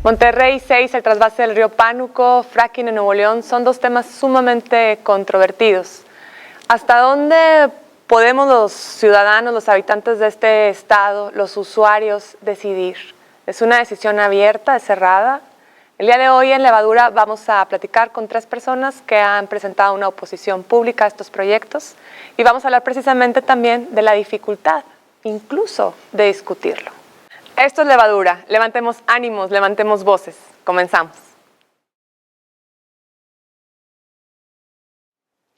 Monterrey 6, el trasvase del río Pánuco, fracking en Nuevo León, son dos temas sumamente controvertidos. ¿Hasta dónde podemos los ciudadanos, los habitantes de este estado, los usuarios, decidir? ¿Es una decisión abierta, es cerrada? El día de hoy en Levadura vamos a platicar con 3 personas que han presentado una oposición pública a estos proyectos y vamos a hablar precisamente también de la dificultad, incluso de discutirlo. Esto es Levadura. Levantemos ánimos, levantemos voces. Comenzamos.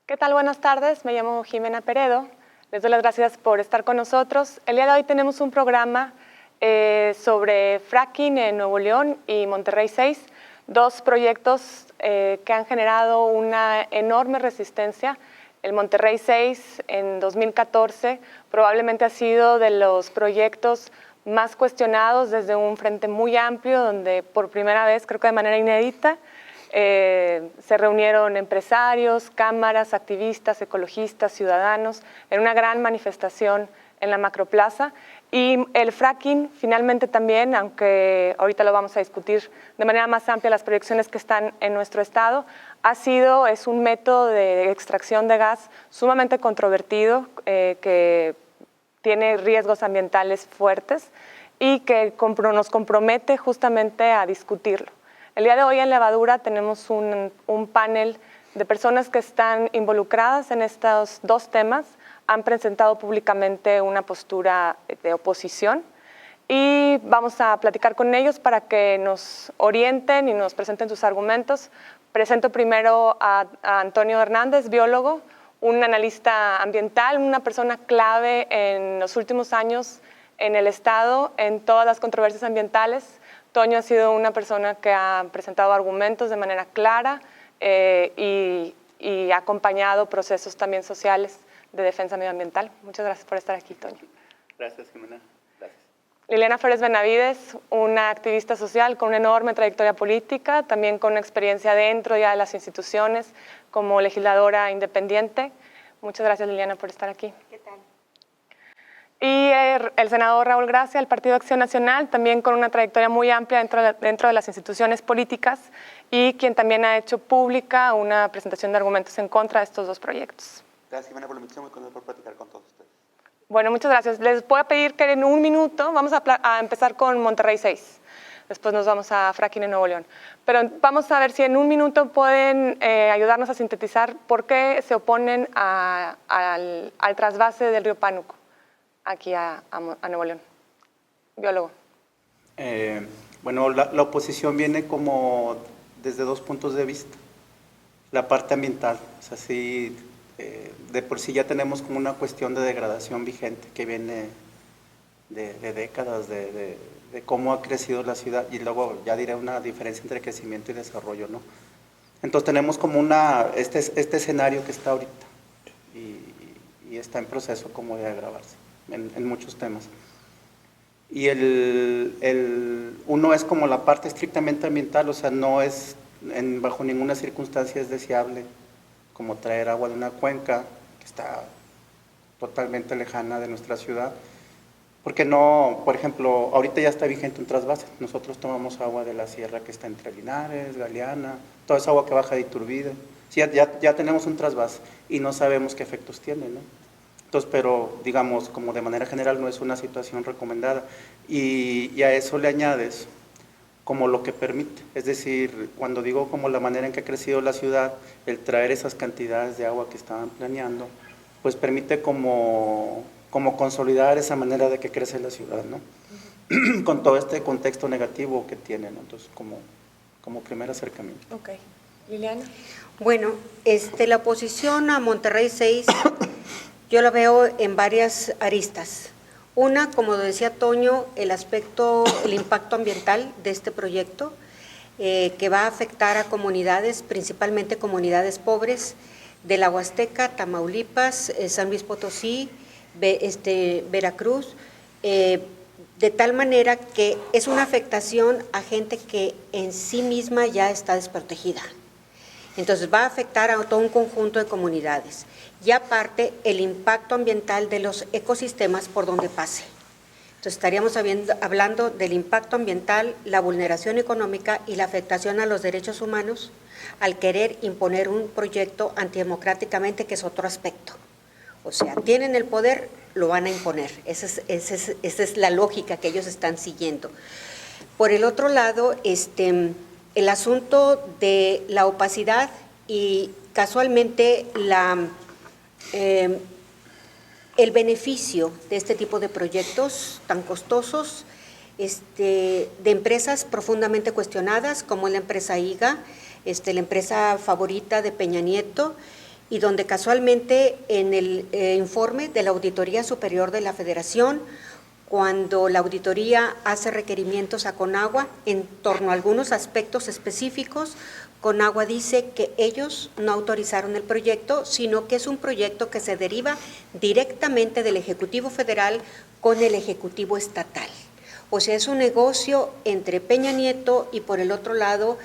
¿Qué tal? Buenas tardes. Me llamo Jimena Peredo. Les doy las gracias por estar con nosotros. El día de hoy tenemos un programa sobre fracking en Nuevo León y Monterrey 6, dos proyectos que han generado una enorme resistencia. El Monterrey 6 en 2014 probablemente ha sido de los proyectos más cuestionados desde un frente muy amplio, donde por primera vez, creo que de manera inédita, se reunieron empresarios, cámaras, activistas, ecologistas, ciudadanos, en una gran manifestación en la Macroplaza. Y el fracking finalmente también, aunque ahorita lo vamos a discutir de manera más amplia, las proyecciones que están en nuestro estado, es un método de extracción de gas sumamente controvertido, que tiene riesgos ambientales fuertes y que nos compromete justamente a discutirlo. El día de hoy en Levadura tenemos un panel de personas que están involucradas en estos dos temas, han presentado públicamente una postura de oposición y vamos a platicar con ellos para que nos orienten y nos presenten sus argumentos. Presento primero a Antonio Hernández, biólogo, un analista ambiental, una persona clave en los últimos años en el estado, en todas las controversias ambientales. Toño ha sido una persona que ha presentado argumentos de manera clara y ha acompañado procesos también sociales de defensa medioambiental. Muchas gracias por estar aquí, Toño. Gracias, Jimena. Gracias. Liliana Flores Benavides, una activista social con una enorme trayectoria política, también con una experiencia dentro ya de las instituciones como legisladora independiente. Muchas gracias, Liliana, por estar aquí. ¿Qué tal? Y el senador Raúl Gracia, del Partido Acción Nacional, también con una trayectoria muy amplia dentro de las instituciones políticas y quien también ha hecho pública una presentación de argumentos en contra de estos dos proyectos. Gracias, Jimena, por la invitación. Muy contento por platicar con todos ustedes. Bueno, muchas gracias. Les voy a pedir que en un minuto, vamos a empezar con Monterrey 6. Después nos vamos a fracking en Nuevo León. Pero vamos a ver si en un minuto pueden ayudarnos a sintetizar por qué se oponen al trasvase del río Pánuco aquí a Nuevo León. Biólogo. Bueno, la oposición viene como desde dos puntos de vista. La parte ambiental, o sea, sí, de por sí ya tenemos como una cuestión de degradación vigente que viene de décadas, de cómo ha crecido la ciudad, y luego ya diré una diferencia entre crecimiento y desarrollo, ¿no? Entonces tenemos como este escenario que está ahorita y está en proceso como de agravarse en muchos temas. Y uno es como la parte estrictamente ambiental, o sea, no es, bajo ninguna circunstancia es deseable como traer agua de una cuenca que está totalmente lejana de nuestra ciudad. Porque no, por ejemplo, ahorita ya está vigente un trasvase. Nosotros tomamos agua de la sierra que está entre Linares, Galeana, toda esa agua que baja de Iturbide. Sí, ya tenemos un trasvase y no sabemos qué efectos tiene, ¿no? Entonces, pero digamos, como de manera general no es una situación recomendada. Y a eso le añades como lo que permite. Es decir, cuando digo como la manera en que ha crecido la ciudad, el traer esas cantidades de agua que estaban planeando, pues permite como consolidar esa manera de que crece la ciudad, ¿no? Con todo este contexto negativo que tiene, ¿no? Entonces, como primer acercamiento. Ok. Liliana. Bueno, la oposición a Monterrey 6, yo la veo en varias aristas. Una, como decía Toño, el impacto ambiental de este proyecto, que va a afectar a comunidades, principalmente comunidades pobres de la Huasteca, Tamaulipas, San Luis Potosí, Veracruz, de tal manera que es una afectación a gente que en sí misma ya está desprotegida. Entonces va a afectar a todo un conjunto de comunidades. Y aparte, el impacto ambiental de los ecosistemas por donde pase. Entonces estaríamos hablando del impacto ambiental, la vulneración económica y la afectación a los derechos humanos al querer imponer un proyecto antidemocráticamente, que es otro aspecto. O sea, tienen el poder, lo van a imponer. Esa es la lógica que ellos están siguiendo. Por el otro lado, el asunto de la opacidad y casualmente el beneficio de este tipo de proyectos tan costosos, de empresas profundamente cuestionadas, como la empresa IGA, la empresa favorita de Peña Nieto, y donde casualmente en el informe de la Auditoría Superior de la Federación, cuando la auditoría hace requerimientos a Conagua en torno a algunos aspectos específicos, Conagua dice que ellos no autorizaron el proyecto, sino que es un proyecto que se deriva directamente del Ejecutivo Federal con el Ejecutivo Estatal. O sea, es un negocio entre Peña Nieto y por el otro lado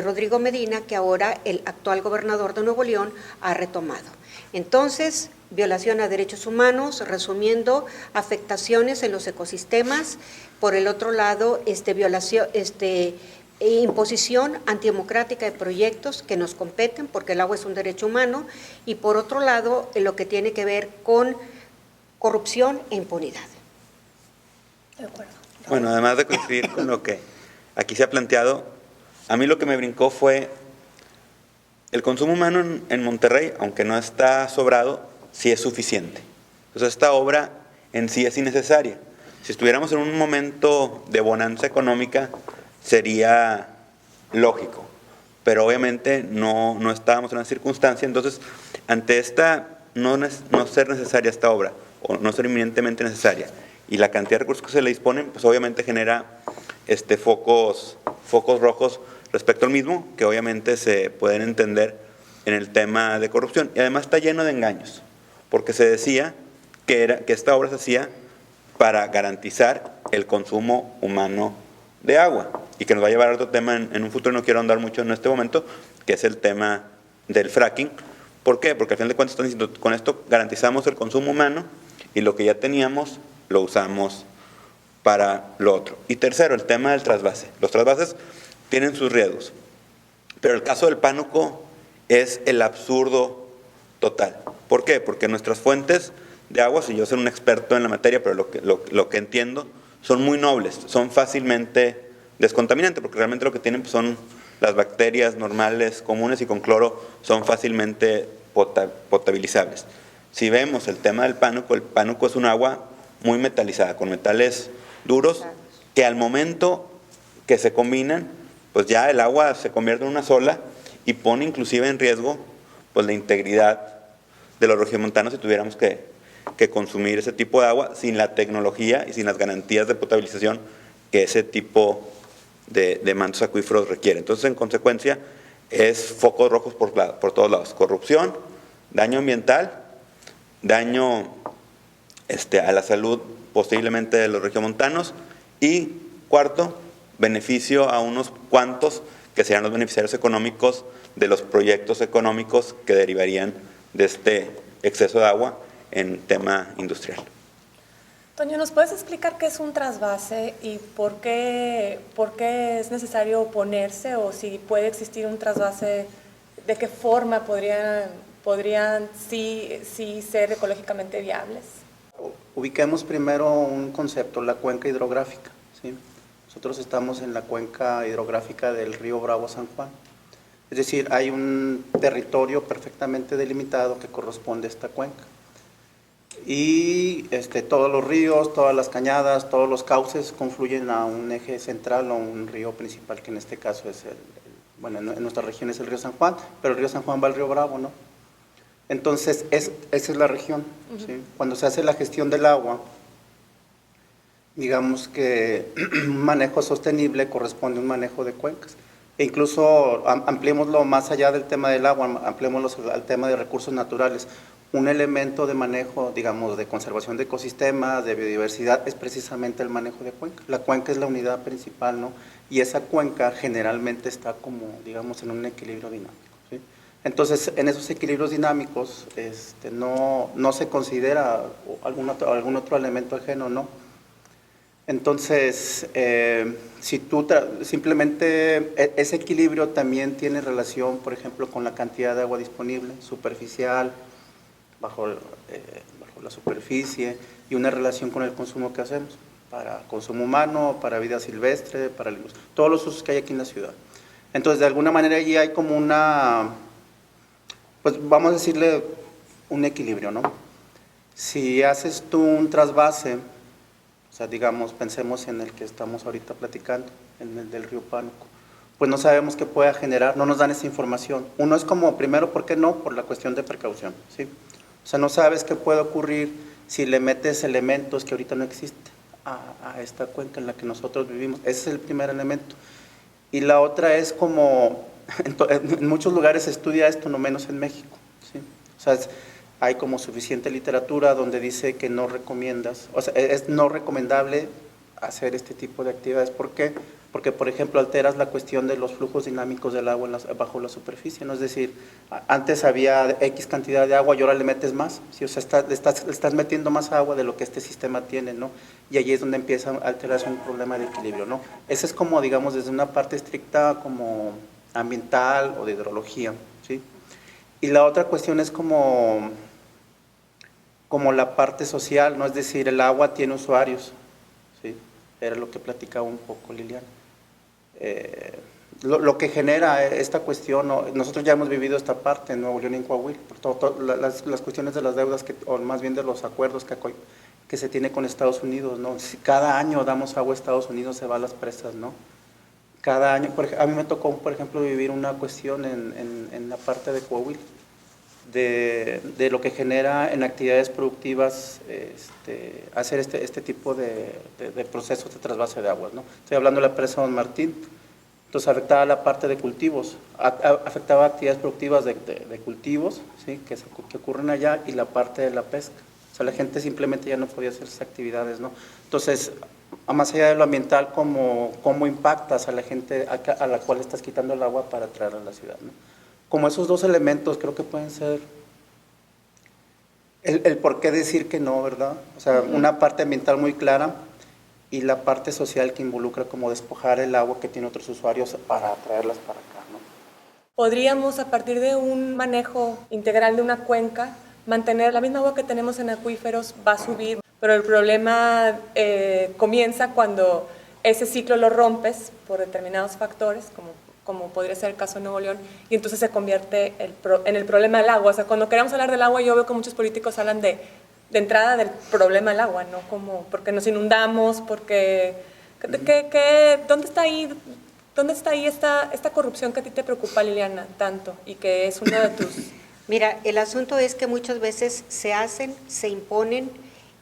Rodrigo Medina, que ahora el actual gobernador de Nuevo León ha retomado. Entonces, violación a derechos humanos, resumiendo, afectaciones en los ecosistemas, por el otro lado, imposición antidemocrática de proyectos que nos competen, porque el agua es un derecho humano, y por otro lado, lo que tiene que ver con corrupción e impunidad. De acuerdo. Bueno, además de coincidir con lo que aquí se ha planteado, a mí lo que me brincó fue el consumo humano en Monterrey, aunque no está sobrado, sí es suficiente. Entonces esta obra en sí es innecesaria. Si estuviéramos en un momento de bonanza económica, sería lógico, pero obviamente no estábamos en una circunstancia. Entonces, ante esta no ser necesaria esta obra, o no ser inminentemente necesaria, y la cantidad de recursos que se le disponen, pues obviamente genera focos rojos respecto al mismo, que obviamente se pueden entender en el tema de corrupción. Y además está lleno de engaños, porque se decía que esta obra se hacía para garantizar el consumo humano de agua, y que nos va a llevar a otro tema en un futuro. No quiero andar mucho en este momento, que es el tema del fracking. ¿Por qué? Porque al final de cuentas están diciendo, con esto garantizamos el consumo humano y lo que ya teníamos lo usamos para lo otro. Y tercero, el tema del trasvase. Los trasvases tienen sus riesgos, pero el caso del Pánuco es el absurdo total. ¿Por qué? Porque nuestras fuentes de agua, si yo soy un experto en la materia, pero lo que entiendo, son muy nobles, son fácilmente descontaminantes, porque realmente lo que tienen pues, son las bacterias normales, comunes, y con cloro son fácilmente potabilizables. Si vemos el tema del Pánuco, el Pánuco es un agua muy metalizada, con metales duros, que al momento que se combinan, pues ya el agua se convierte en una sola y pone inclusive en riesgo pues, la integridad de los regiomontanos si tuviéramos que consumir ese tipo de agua sin la tecnología y sin las garantías de potabilización que ese tipo de mantos acuíferos requiere. Entonces, en consecuencia, es focos rojos por todos lados. Corrupción, daño ambiental, daño a la salud posiblemente de los regiomontanos, y cuarto, beneficio a unos cuantos que serían los beneficiarios económicos de los proyectos económicos que derivarían de este exceso de agua en tema industrial. Toño, ¿nos puedes explicar qué es un trasvase y por qué es necesario oponerse, o si puede existir un trasvase, de qué forma podrían sí ser ecológicamente viables? Ubiquemos primero un concepto, la cuenca hidrográfica, ¿sí? Nosotros estamos en la cuenca hidrográfica del río Bravo-San Juan. Es decir, hay un territorio perfectamente delimitado que corresponde a esta cuenca. Y todos los ríos, todas las cañadas, todos los cauces confluyen a un eje central o un río principal, que en este caso es en nuestra región es el río San Juan, pero el río San Juan va al río Bravo, ¿no? Entonces, esa es la región, ¿sí? Cuando se hace la gestión del agua, digamos que un manejo sostenible corresponde a un manejo de cuencas. E incluso ampliémoslo más allá del tema del agua, ampliémoslo al tema de recursos naturales. Un elemento de manejo, digamos, de conservación de ecosistemas, de biodiversidad, es precisamente el manejo de cuenca. La cuenca es la unidad principal, ¿no? Y esa cuenca generalmente está como, digamos, en un equilibrio dinámico, ¿sí? Entonces, en esos equilibrios dinámicos no se considera algún otro elemento ajeno, ¿no? Entonces, si tú simplemente ese equilibrio también tiene relación, por ejemplo, con la cantidad de agua disponible, superficial, bajo la superficie, y una relación con el consumo que hacemos, para consumo humano, para vida silvestre, para la industria, todos los usos que hay aquí en la ciudad. Entonces, de alguna manera allí hay como pues vamos a decirle un equilibrio, ¿no? Si haces tú un trasvase, o sea, digamos, pensemos en el que estamos ahorita platicando, en el del río Pánuco, pues no sabemos qué pueda generar, no nos dan esa información. Uno es como, primero, ¿por qué no? Por la cuestión de precaución, ¿sí? O sea, no sabes qué puede ocurrir si le metes elementos que ahorita no existen a esta cuenca en la que nosotros vivimos. Ese es el primer elemento. Y la otra es como, en muchos lugares se estudia esto, no menos en México, ¿sí? O sea, hay como suficiente literatura donde dice que no recomiendas, o sea, es no recomendable hacer este tipo de actividades. ¿Por qué? Porque, por ejemplo, alteras la cuestión de los flujos dinámicos del agua bajo la superficie, ¿no? Es decir, antes había X cantidad de agua y ahora le metes más, ¿sí? O sea, estás metiendo más agua de lo que este sistema tiene, ¿no? Y allí es donde empieza a alterarse un problema de equilibrio, ¿no? Ese es como, digamos, desde una parte estricta como ambiental o de hidrología, ¿sí? Y la otra cuestión es como la parte social, ¿no? Es decir, el agua tiene usuarios, ¿sí? Era lo que platicaba un poco Liliana. Lo que genera esta cuestión, ¿no? Nosotros ya hemos vivido esta parte en Nuevo León y en Coahuila, por las cuestiones de las deudas, o más bien de los acuerdos que se tiene con Estados Unidos, ¿no? Si cada año damos agua a Estados Unidos, se va a las presas, ¿no? Cada año, a mí me tocó, por ejemplo, vivir una cuestión en la parte de Coahuila, de lo que genera en actividades productivas hacer este tipo de procesos de trasvase de aguas, ¿no? Estoy hablando de la presa Don Martín. Entonces afectaba la parte de cultivos, afectaba actividades productivas de cultivos, ¿sí? que ocurren allá, y la parte de la pesca. O sea, la gente simplemente ya no podía hacer esas actividades, ¿no? Entonces, más allá de lo ambiental, ¿cómo impactas a la gente a la cual estás quitando el agua para traerla a la ciudad, ¿no? Como esos dos elementos creo que pueden ser el por qué decir que no, ¿verdad? O sea, una parte ambiental muy clara y la parte social que involucra como despojar el agua que tiene otros usuarios para traerlas para acá, ¿no? ¿Podríamos, a partir de un manejo integral de una cuenca, mantener la misma agua que tenemos en acuíferos, va a subir, pero el problema comienza cuando ese ciclo lo rompes por determinados factores, como podría ser el caso de Nuevo León, y entonces se convierte en el problema del agua? O sea, cuando queremos hablar del agua, yo veo que muchos políticos hablan de entrada del problema del agua, ¿no? Como porque nos inundamos, porque ¿dónde está ahí esta corrupción que a ti te preocupa, Liliana, tanto, y que es uno de tus... Mira, el asunto es que muchas veces se hacen, se imponen,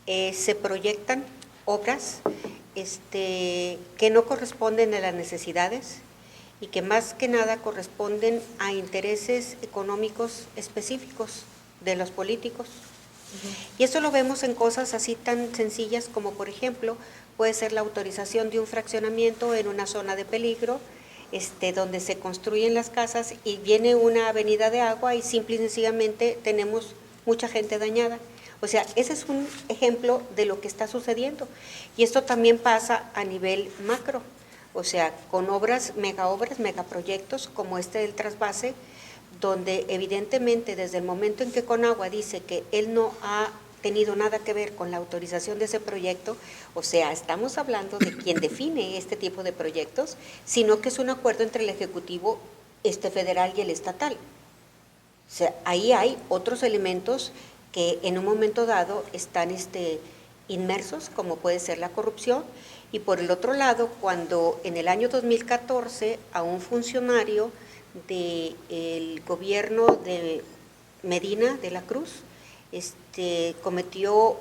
se proyectan obras que no corresponden a las necesidades y que más que nada corresponden a intereses económicos específicos de los políticos. Y eso lo vemos en cosas así tan sencillas como, por ejemplo, puede ser la autorización de un fraccionamiento en una zona de peligro, donde se construyen las casas y viene una avenida de agua y simple y sencillamente tenemos mucha gente dañada. O sea, ese es un ejemplo de lo que está sucediendo. Y esto también pasa a nivel macro, o sea, con megaproyectos como este del trasvase, donde evidentemente desde el momento en que Conagua dice que él no ha tenido nada que ver con la autorización de ese proyecto, o sea, estamos hablando de quien define este tipo de proyectos, sino que es un acuerdo entre el Ejecutivo federal y el estatal. O sea, ahí hay otros elementos que en un momento dado están inmersos, como puede ser la corrupción, y por el otro lado, cuando en el año 2014 a un funcionario del gobierno de Medina de la Cruz cometió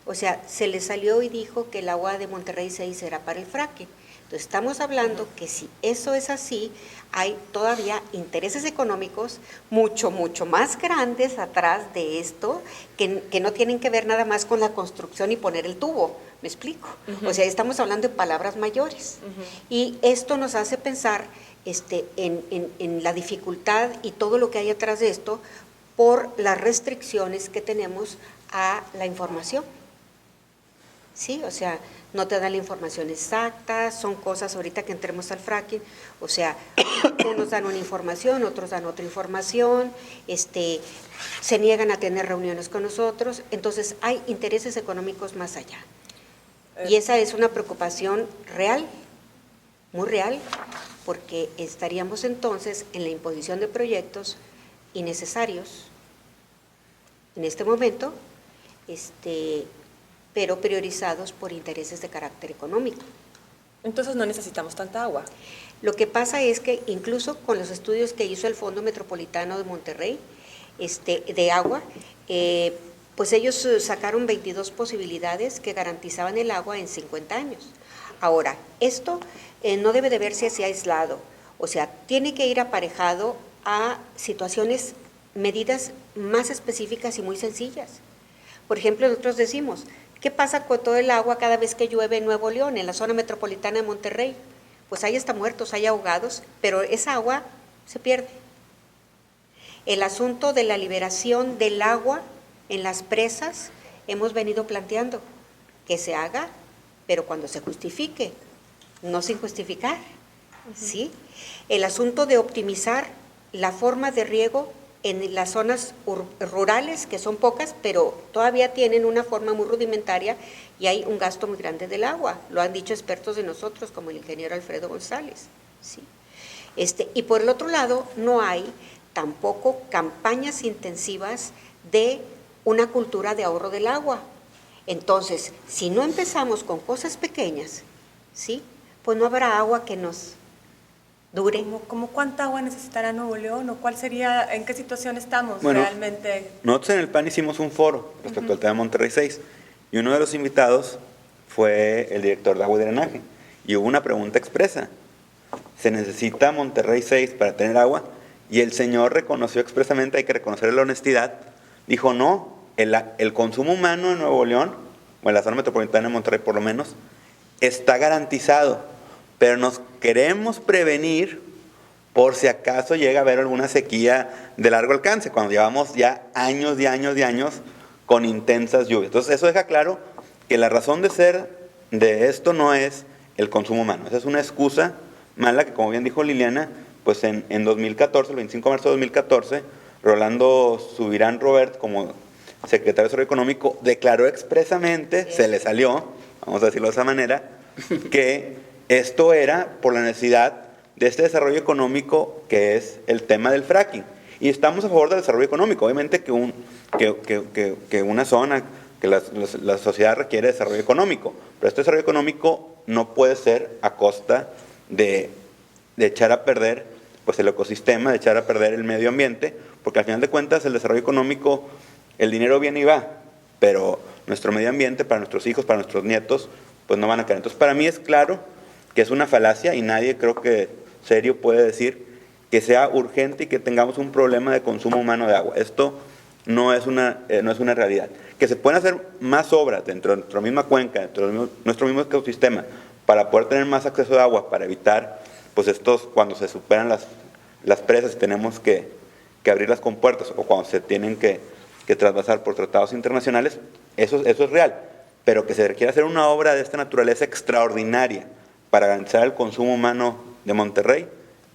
o sea, se le salió y dijo que el agua de Monterrey 6 era para el fracking. Entonces estamos hablando que si eso es así, hay todavía intereses económicos mucho más grandes atrás de esto, que no tienen que ver nada más con la construcción y poner el tubo, ¿me explico? O sea, estamos hablando de palabras mayores. Y esto nos hace pensar en la dificultad y todo lo que hay atrás de esto por las restricciones que tenemos a la información. ¿sí? O sea, no te dan la información exacta, son cosas ahorita que entremos al fracking, o sea, unos dan una información, otros dan otra información, se niegan a tener reuniones con nosotros, entonces hay intereses económicos más allá. Y esa es una preocupación real, muy real, porque estaríamos entonces en la imposición de proyectos innecesarios en este momento, pero priorizados por intereses de carácter económico. Entonces no necesitamos tanta agua. Lo que pasa es que incluso con los estudios que hizo el Fondo Metropolitano de Monterrey de agua, pues ellos sacaron 22 posibilidades que garantizaban el agua en 50 años. Ahora, esto no debe de verse así aislado, o sea, tiene que ir aparejado a situaciones, medidas más específicas y muy sencillas. Por ejemplo, nosotros decimos, ¿qué pasa con todo el agua cada vez que llueve en Nuevo León, en la zona metropolitana de Monterrey? Pues hay hasta muertos, hay ahogados, pero esa agua se pierde. El asunto de la liberación del agua en las presas, hemos venido planteando que se haga, pero cuando se justifique, no sin justificar, ¿sí? El asunto de optimizar la forma de riego en las zonas rurales, que son pocas, pero todavía tienen una forma muy rudimentaria y hay un gasto muy grande del agua. Lo han dicho expertos de nosotros, como el ingeniero Alfredo González, ¿sí? Y por el otro lado, no hay tampoco campañas intensivas de una cultura de ahorro del agua. Entonces, si no empezamos con cosas pequeñas, ¿sí?, pues no habrá agua que nos dure. ¿Cómo cuánta agua necesitará Nuevo León o cuál sería, en qué situación estamos realmente? Nosotros en el PAN hicimos un foro respecto al tema de Monterrey 6 y uno de los invitados fue el director de agua y drenaje y hubo una pregunta expresa: ¿se necesita Monterrey 6 para tener agua? Y el señor reconoció expresamente, hay que reconocer la honestidad, dijo no, el consumo humano en Nuevo León, o en la zona metropolitana de Monterrey por lo menos, está garantizado, pero nos queremos prevenir por si acaso llega a haber alguna sequía de largo alcance, cuando llevamos ya años y años y años con intensas lluvias. Entonces eso deja claro que la razón de ser de esto no es el consumo humano, esa es una excusa mala que, como bien dijo Liliana, pues en 2014, el 25 de marzo de 2014, Rolando Subirán Robert, como secretario de Desarrollo Económico, declaró expresamente, se le salió, vamos a decirlo de esa manera, que esto era por la necesidad de este desarrollo económico que es el tema del fracking. Y estamos a favor del desarrollo económico. Obviamente que una zona, que la sociedad requiere desarrollo económico, pero este desarrollo económico no puede ser a costa de echar a perder pues el ecosistema, de echar a perder el medio ambiente, porque al final de cuentas el desarrollo económico, el dinero viene y va, pero nuestro medio ambiente, para nuestros hijos, para nuestros nietos, pues no van a caer. Entonces, para mí es claro que es una falacia y nadie, creo que serio, puede decir que sea urgente y que tengamos un problema de consumo humano de agua. Esto no es una realidad. Que se pueden hacer más obras dentro de nuestra misma cuenca, dentro de nuestro mismo ecosistema, para poder tener más acceso de agua, para evitar pues cuando se superan las presas y tenemos que abrir las compuertas, o cuando se tienen que trasvasar por tratados internacionales, eso es real. Pero que se requiera hacer una obra de esta naturaleza extraordinaria para garantizar el consumo humano de Monterrey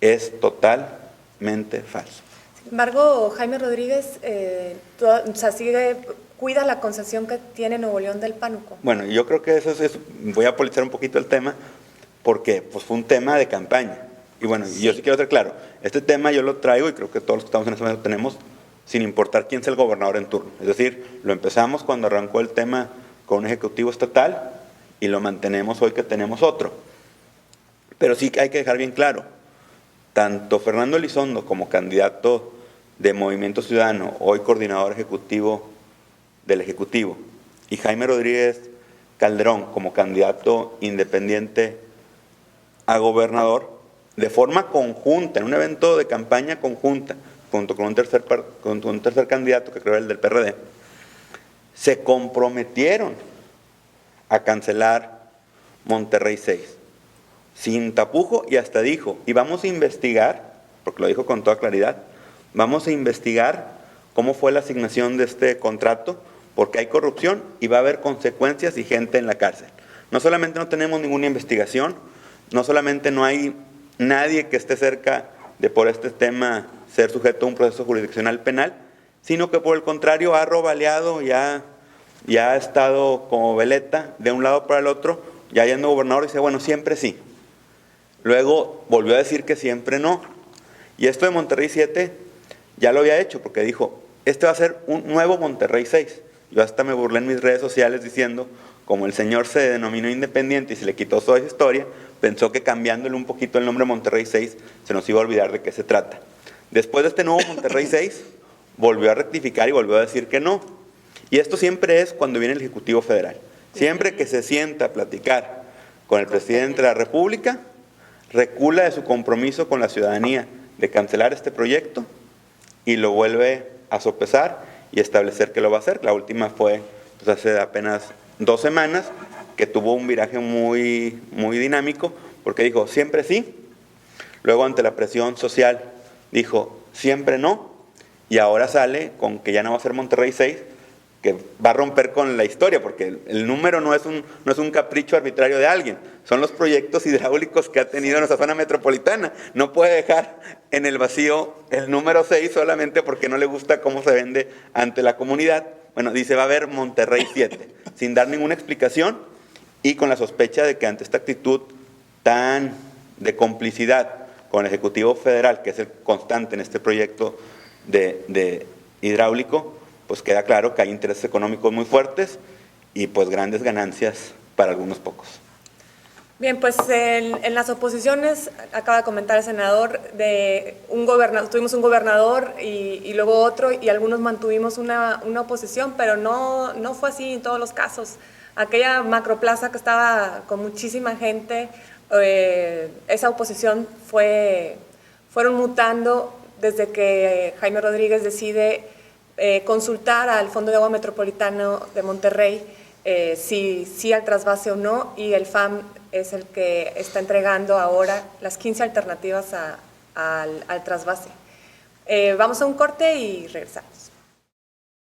es totalmente falso. Sin embargo, Jaime Rodríguez cuida la concesión que tiene Nuevo León del Pánuco. Bueno, yo creo que voy a politizar un poquito el tema, porque pues, fue un tema de campaña. Y bueno, yo sí quiero ser claro, este tema yo lo traigo, y creo que todos los que estamos en este momento tenemos, sin importar quién sea el gobernador en turno. Es decir, lo empezamos cuando arrancó el tema con un ejecutivo estatal y lo mantenemos hoy que tenemos otro. Pero sí hay que dejar bien claro, tanto Fernando Elizondo como candidato de Movimiento Ciudadano, hoy coordinador ejecutivo del Ejecutivo, y Jaime Rodríguez Calderón como candidato independiente a gobernador, de forma conjunta, en un evento de campaña conjunta, junto con un tercer candidato, que creo es el del PRD, se comprometieron a cancelar Monterrey 6, sin tapujo, y hasta dijo, y vamos a investigar, porque lo dijo con toda claridad, vamos a investigar cómo fue la asignación de este contrato, porque hay corrupción y va a haber consecuencias y gente en la cárcel. No solamente no tenemos ninguna investigación, no solamente no hay nadie que esté cerca de por este tema ser sujeto a un proceso jurisdiccional penal, sino que por el contrario ha robaleado y ha estado como veleta de un lado para el otro, ya yendo gobernador y dice, bueno, siempre sí. Luego volvió a decir que siempre no. Y esto de Monterrey 7 ya lo había hecho, porque dijo, este va a ser un nuevo Monterrey 6. Yo hasta me burlé en mis redes sociales diciendo, como el señor se denominó independiente y se le quitó toda esa historia, pensó que cambiándole un poquito el nombre Monterrey 6 se nos iba a olvidar de qué se trata. Después de este nuevo Monterrey 6, volvió a rectificar y volvió a decir que no. Y esto siempre es cuando viene el Ejecutivo Federal. Siempre que se sienta a platicar con el presidente de la República, recula de su compromiso con la ciudadanía de cancelar este proyecto y lo vuelve a sopesar y establecer que lo va a hacer. La última fue pues, hace apenas 2 semanas, que tuvo un viraje muy dinámico, porque dijo, siempre sí. Luego, ante la presión social, dijo, siempre no. Y ahora sale con que ya no va a ser Monterrey 6, que va a romper con la historia, porque el número no es un capricho arbitrario de alguien, son los proyectos hidráulicos que ha tenido nuestra zona metropolitana. No puede dejar en el vacío el número 6 solamente porque no le gusta cómo se vende ante la comunidad. Bueno, dice, va a haber Monterrey 7, sin dar ninguna explicación y con la sospecha de que ante esta actitud tan de complicidad con el Ejecutivo Federal, que es el constante en este proyecto de hidráulico, pues queda claro que hay intereses económicos muy fuertes y pues grandes ganancias para algunos pocos. Bien, pues en las oposiciones, acaba de comentar el senador, tuvimos un gobernador y luego otro, y algunos mantuvimos una oposición, pero no fue así en todos los casos. Aquella macroplaza que estaba con muchísima gente, esa oposición fueron mutando desde que Jaime Rodríguez decide consultar al Fondo de Agua Metropolitano de Monterrey si al trasvase o no, y el FAM es el que está entregando ahora las 15 alternativas al trasvase. Vamos a un corte y regresamos.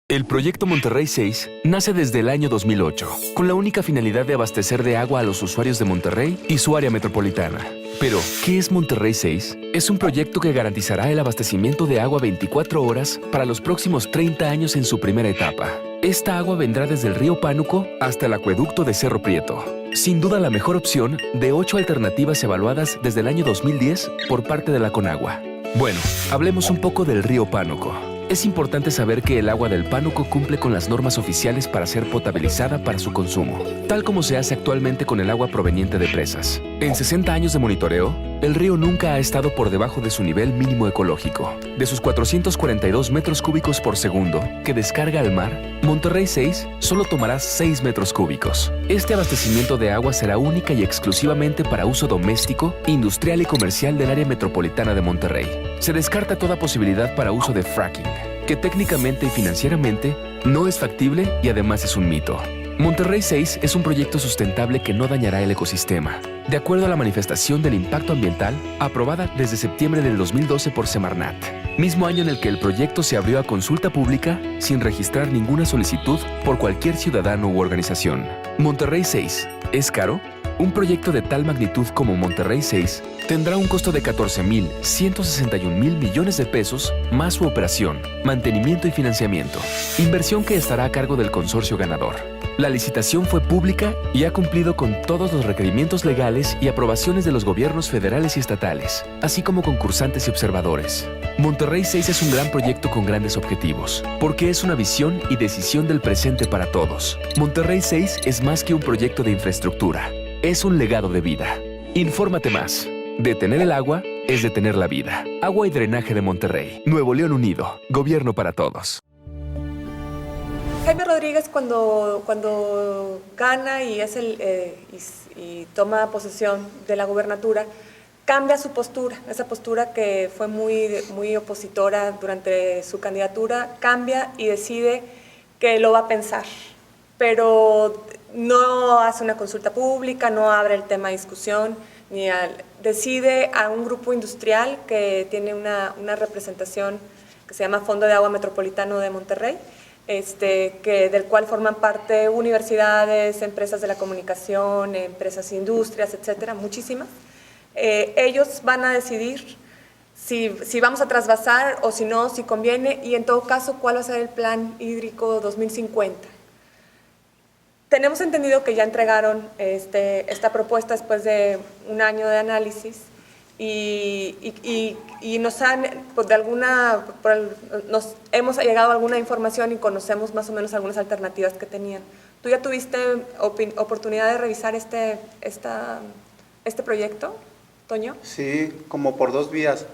El proyecto Monterrey 6 nace desde el año 2008, con la única finalidad de abastecer de agua a los usuarios de Monterrey y su área metropolitana. Pero, ¿qué es Monterrey 6? Es un proyecto que garantizará el abastecimiento de agua 24 horas para los próximos 30 años en su primera etapa. Esta agua vendrá desde el río Pánuco hasta el acueducto de Cerro Prieto. Sin duda la mejor opción de 8 alternativas evaluadas desde el año 2010 por parte de la Conagua. Bueno, hablemos un poco del río Pánuco. Es importante saber que el agua del Pánuco cumple con las normas oficiales para ser potabilizada para su consumo, tal como se hace actualmente con el agua proveniente de presas. En 60 años de monitoreo, el río nunca ha estado por debajo de su nivel mínimo ecológico. De sus 442 metros cúbicos por segundo que descarga al mar, Monterrey 6 solo tomará 6 metros cúbicos. Este abastecimiento de agua será única y exclusivamente para uso doméstico, industrial y comercial del área metropolitana de Monterrey. Se descarta toda posibilidad para uso de fracking, que técnicamente y financieramente no es factible y además es un mito. Monterrey 6 es un proyecto sustentable que no dañará el ecosistema, de acuerdo a la manifestación del impacto ambiental aprobada desde septiembre del 2012 por Semarnat, mismo año en el que el proyecto se abrió a consulta pública sin registrar ninguna solicitud por cualquier ciudadano u organización. Monterrey 6, ¿es caro? Un proyecto de tal magnitud como Monterrey 6 tendrá un costo de 14,161,000 millones de pesos más su operación, mantenimiento y financiamiento, inversión que estará a cargo del consorcio ganador. La licitación fue pública y ha cumplido con todos los requerimientos legales y aprobaciones de los gobiernos federales y estatales, así como concursantes y observadores. Monterrey 6 es un gran proyecto con grandes objetivos, porque es una visión y decisión del presente para todos. Monterrey 6 es más que un proyecto de infraestructura, es un legado de vida. Infórmate más. Detener el agua es detener la vida. Agua y Drenaje de Monterrey. Nuevo León Unido. Gobierno para todos. Jaime Rodríguez cuando gana y toma posesión de la gubernatura, cambia su postura, esa postura que fue muy opositora durante su candidatura, cambia y decide que lo va a pensar, pero no hace una consulta pública, no abre el tema a discusión, decide a un grupo industrial que tiene una representación que se llama Fondo de Agua Metropolitano de Monterrey, del cual forman parte universidades, empresas de la comunicación, empresas industrias, etcétera, muchísimas. Ellos van a decidir si vamos a trasvasar o si no, si conviene, y en todo caso, cuál va a ser el plan hídrico 2050. Tenemos entendido que ya entregaron esta propuesta después de un año de análisis y nos han, nos hemos llegado a alguna información y conocemos más o menos algunas alternativas que tenían. ¿Tú ya tuviste oportunidad de revisar este proyecto, Toño? Sí, como por 2 vías.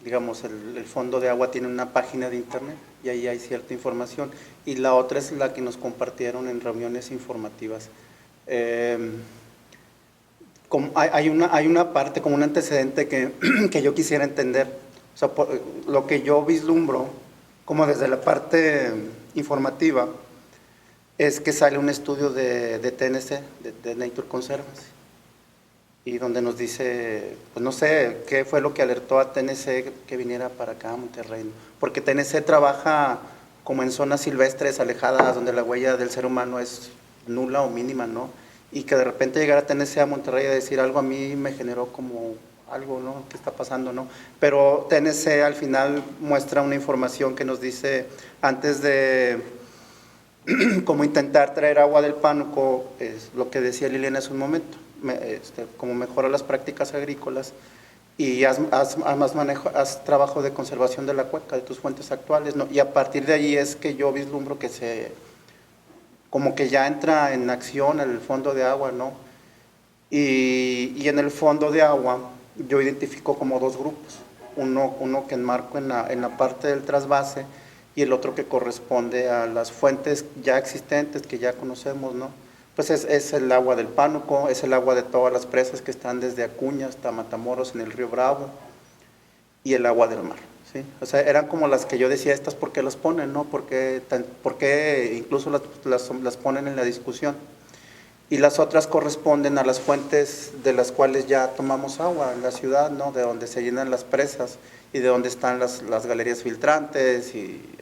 Digamos, el Fondo de Agua tiene una página de internet y ahí hay cierta información, y la otra es la que nos compartieron en reuniones informativas. Hay una parte, como un antecedente que yo quisiera entender. O sea, lo que yo vislumbro, como desde la parte informativa, es que sale un estudio de TNC, de Nature Conservancy, y donde nos dice, pues no sé, qué fue lo que alertó a TNC que viniera para acá a Monterrey, porque TNC trabaja como en zonas silvestres, alejadas, donde la huella del ser humano es nula o mínima, ¿no? Y que de repente llegara TNC a Monterrey a decir algo, a mí me generó como algo, ¿no? ¿Qué está pasando, no? Pero TNC al final muestra una información que nos dice, antes de como intentar traer agua del Pánuco, es lo que decía Liliana hace un momento, como mejorar las prácticas agrícolas y haz trabajo de conservación de la cuenca, de tus fuentes actuales, ¿no? Y a partir de ahí es que yo vislumbro que como que ya entra en acción el fondo de agua, ¿no? Y en el fondo de agua yo identifico como 2 grupos, uno que enmarco en la parte del trasvase y el otro que corresponde a las fuentes ya existentes que ya conocemos, ¿no? Pues es el agua del Pánuco, es el agua de todas las presas que están desde Acuña hasta Matamoros en el río Bravo, y el agua del mar, ¿sí? O sea, eran como las que yo decía, estas ¿por qué las ponen, no? ¿Por qué incluso las ponen en la discusión? Y las otras corresponden a las fuentes de las cuales ya tomamos agua en la ciudad, ¿no? De donde se llenan las presas y de donde están las galerías filtrantes y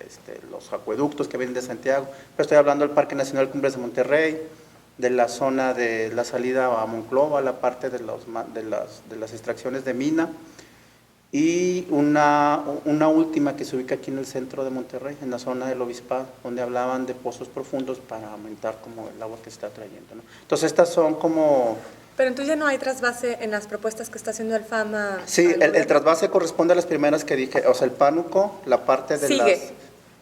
los acueductos que vienen de Santiago. Pero estoy hablando del Parque Nacional Cumbres de Monterrey, de la zona de la salida a Monclova, la parte de las extracciones de mina, y una última que se ubica aquí en el centro de Monterrey, en la zona del Obispado, donde hablaban de pozos profundos para aumentar como el agua que se está trayendo, ¿no? Entonces estas son como... Pero entonces ya no hay trasvase en las propuestas que está haciendo el FAMA. Sí, el trasvase corresponde a las primeras que dije, o sea, el Pánuco, la parte de sigue.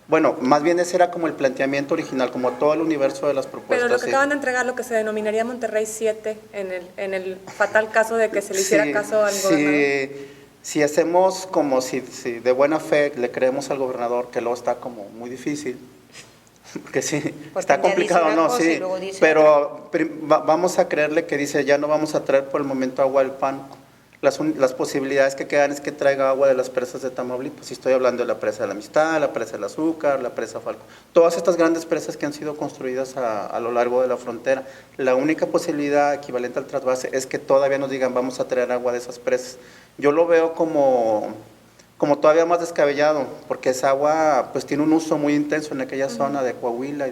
Bueno, más bien ese era como el planteamiento original, como todo el universo de las propuestas. Pero lo que acaban de entregar, lo que se denominaría Monterrey 7, en el fatal caso de que se le hiciera caso al gobernador. Si hacemos como si de buena fe le creemos al gobernador, que luego está como muy difícil, porque sí, porque está complicado, ¿no? Sí, pero vamos a creerle que dice, ya no vamos a traer por el momento agua del Pánuco. Las posibilidades que quedan es que traiga agua de las presas de Tamaulipas. Si estoy hablando de la presa de la Amistad, la presa del Azúcar, la presa Falco. Todas estas grandes presas que han sido construidas a lo largo de la frontera. La única posibilidad equivalente al trasvase es que todavía nos digan vamos a traer agua de esas presas. Yo lo veo como todavía más descabellado, porque esa agua pues tiene un uso muy intenso en aquella zona de Coahuila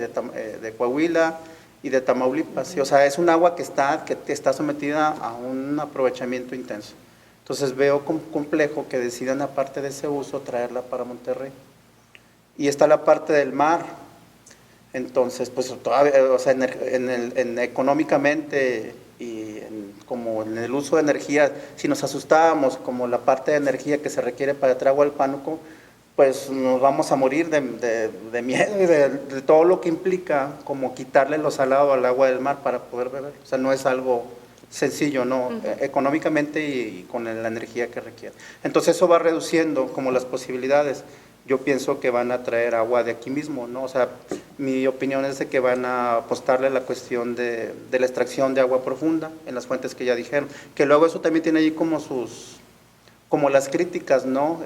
y de Tamaulipas, ¿sí? O sea, es un agua que está sometida a un aprovechamiento intenso. Entonces veo complejo que decidan, aparte de ese uso, traerla para Monterrey. Y está la parte del mar. Entonces, pues todavía, o sea, económicamente y como en el uso de energía, si nos asustábamos como la parte de energía que se requiere para traer agua al Pánuco, pues nos vamos a morir de miedo y de todo lo que implica como quitarle lo salado al agua del mar para poder beber. O sea, no es algo sencillo, ¿no? Económicamente y con la energía que requiere. Entonces eso va reduciendo como las posibilidades. Yo pienso que van a traer agua de aquí mismo, ¿no? O sea, mi opinión es de que van a apostarle a la cuestión de la extracción de agua profunda en las fuentes que ya dijeron. Que luego eso también tiene ahí como las críticas, ¿no?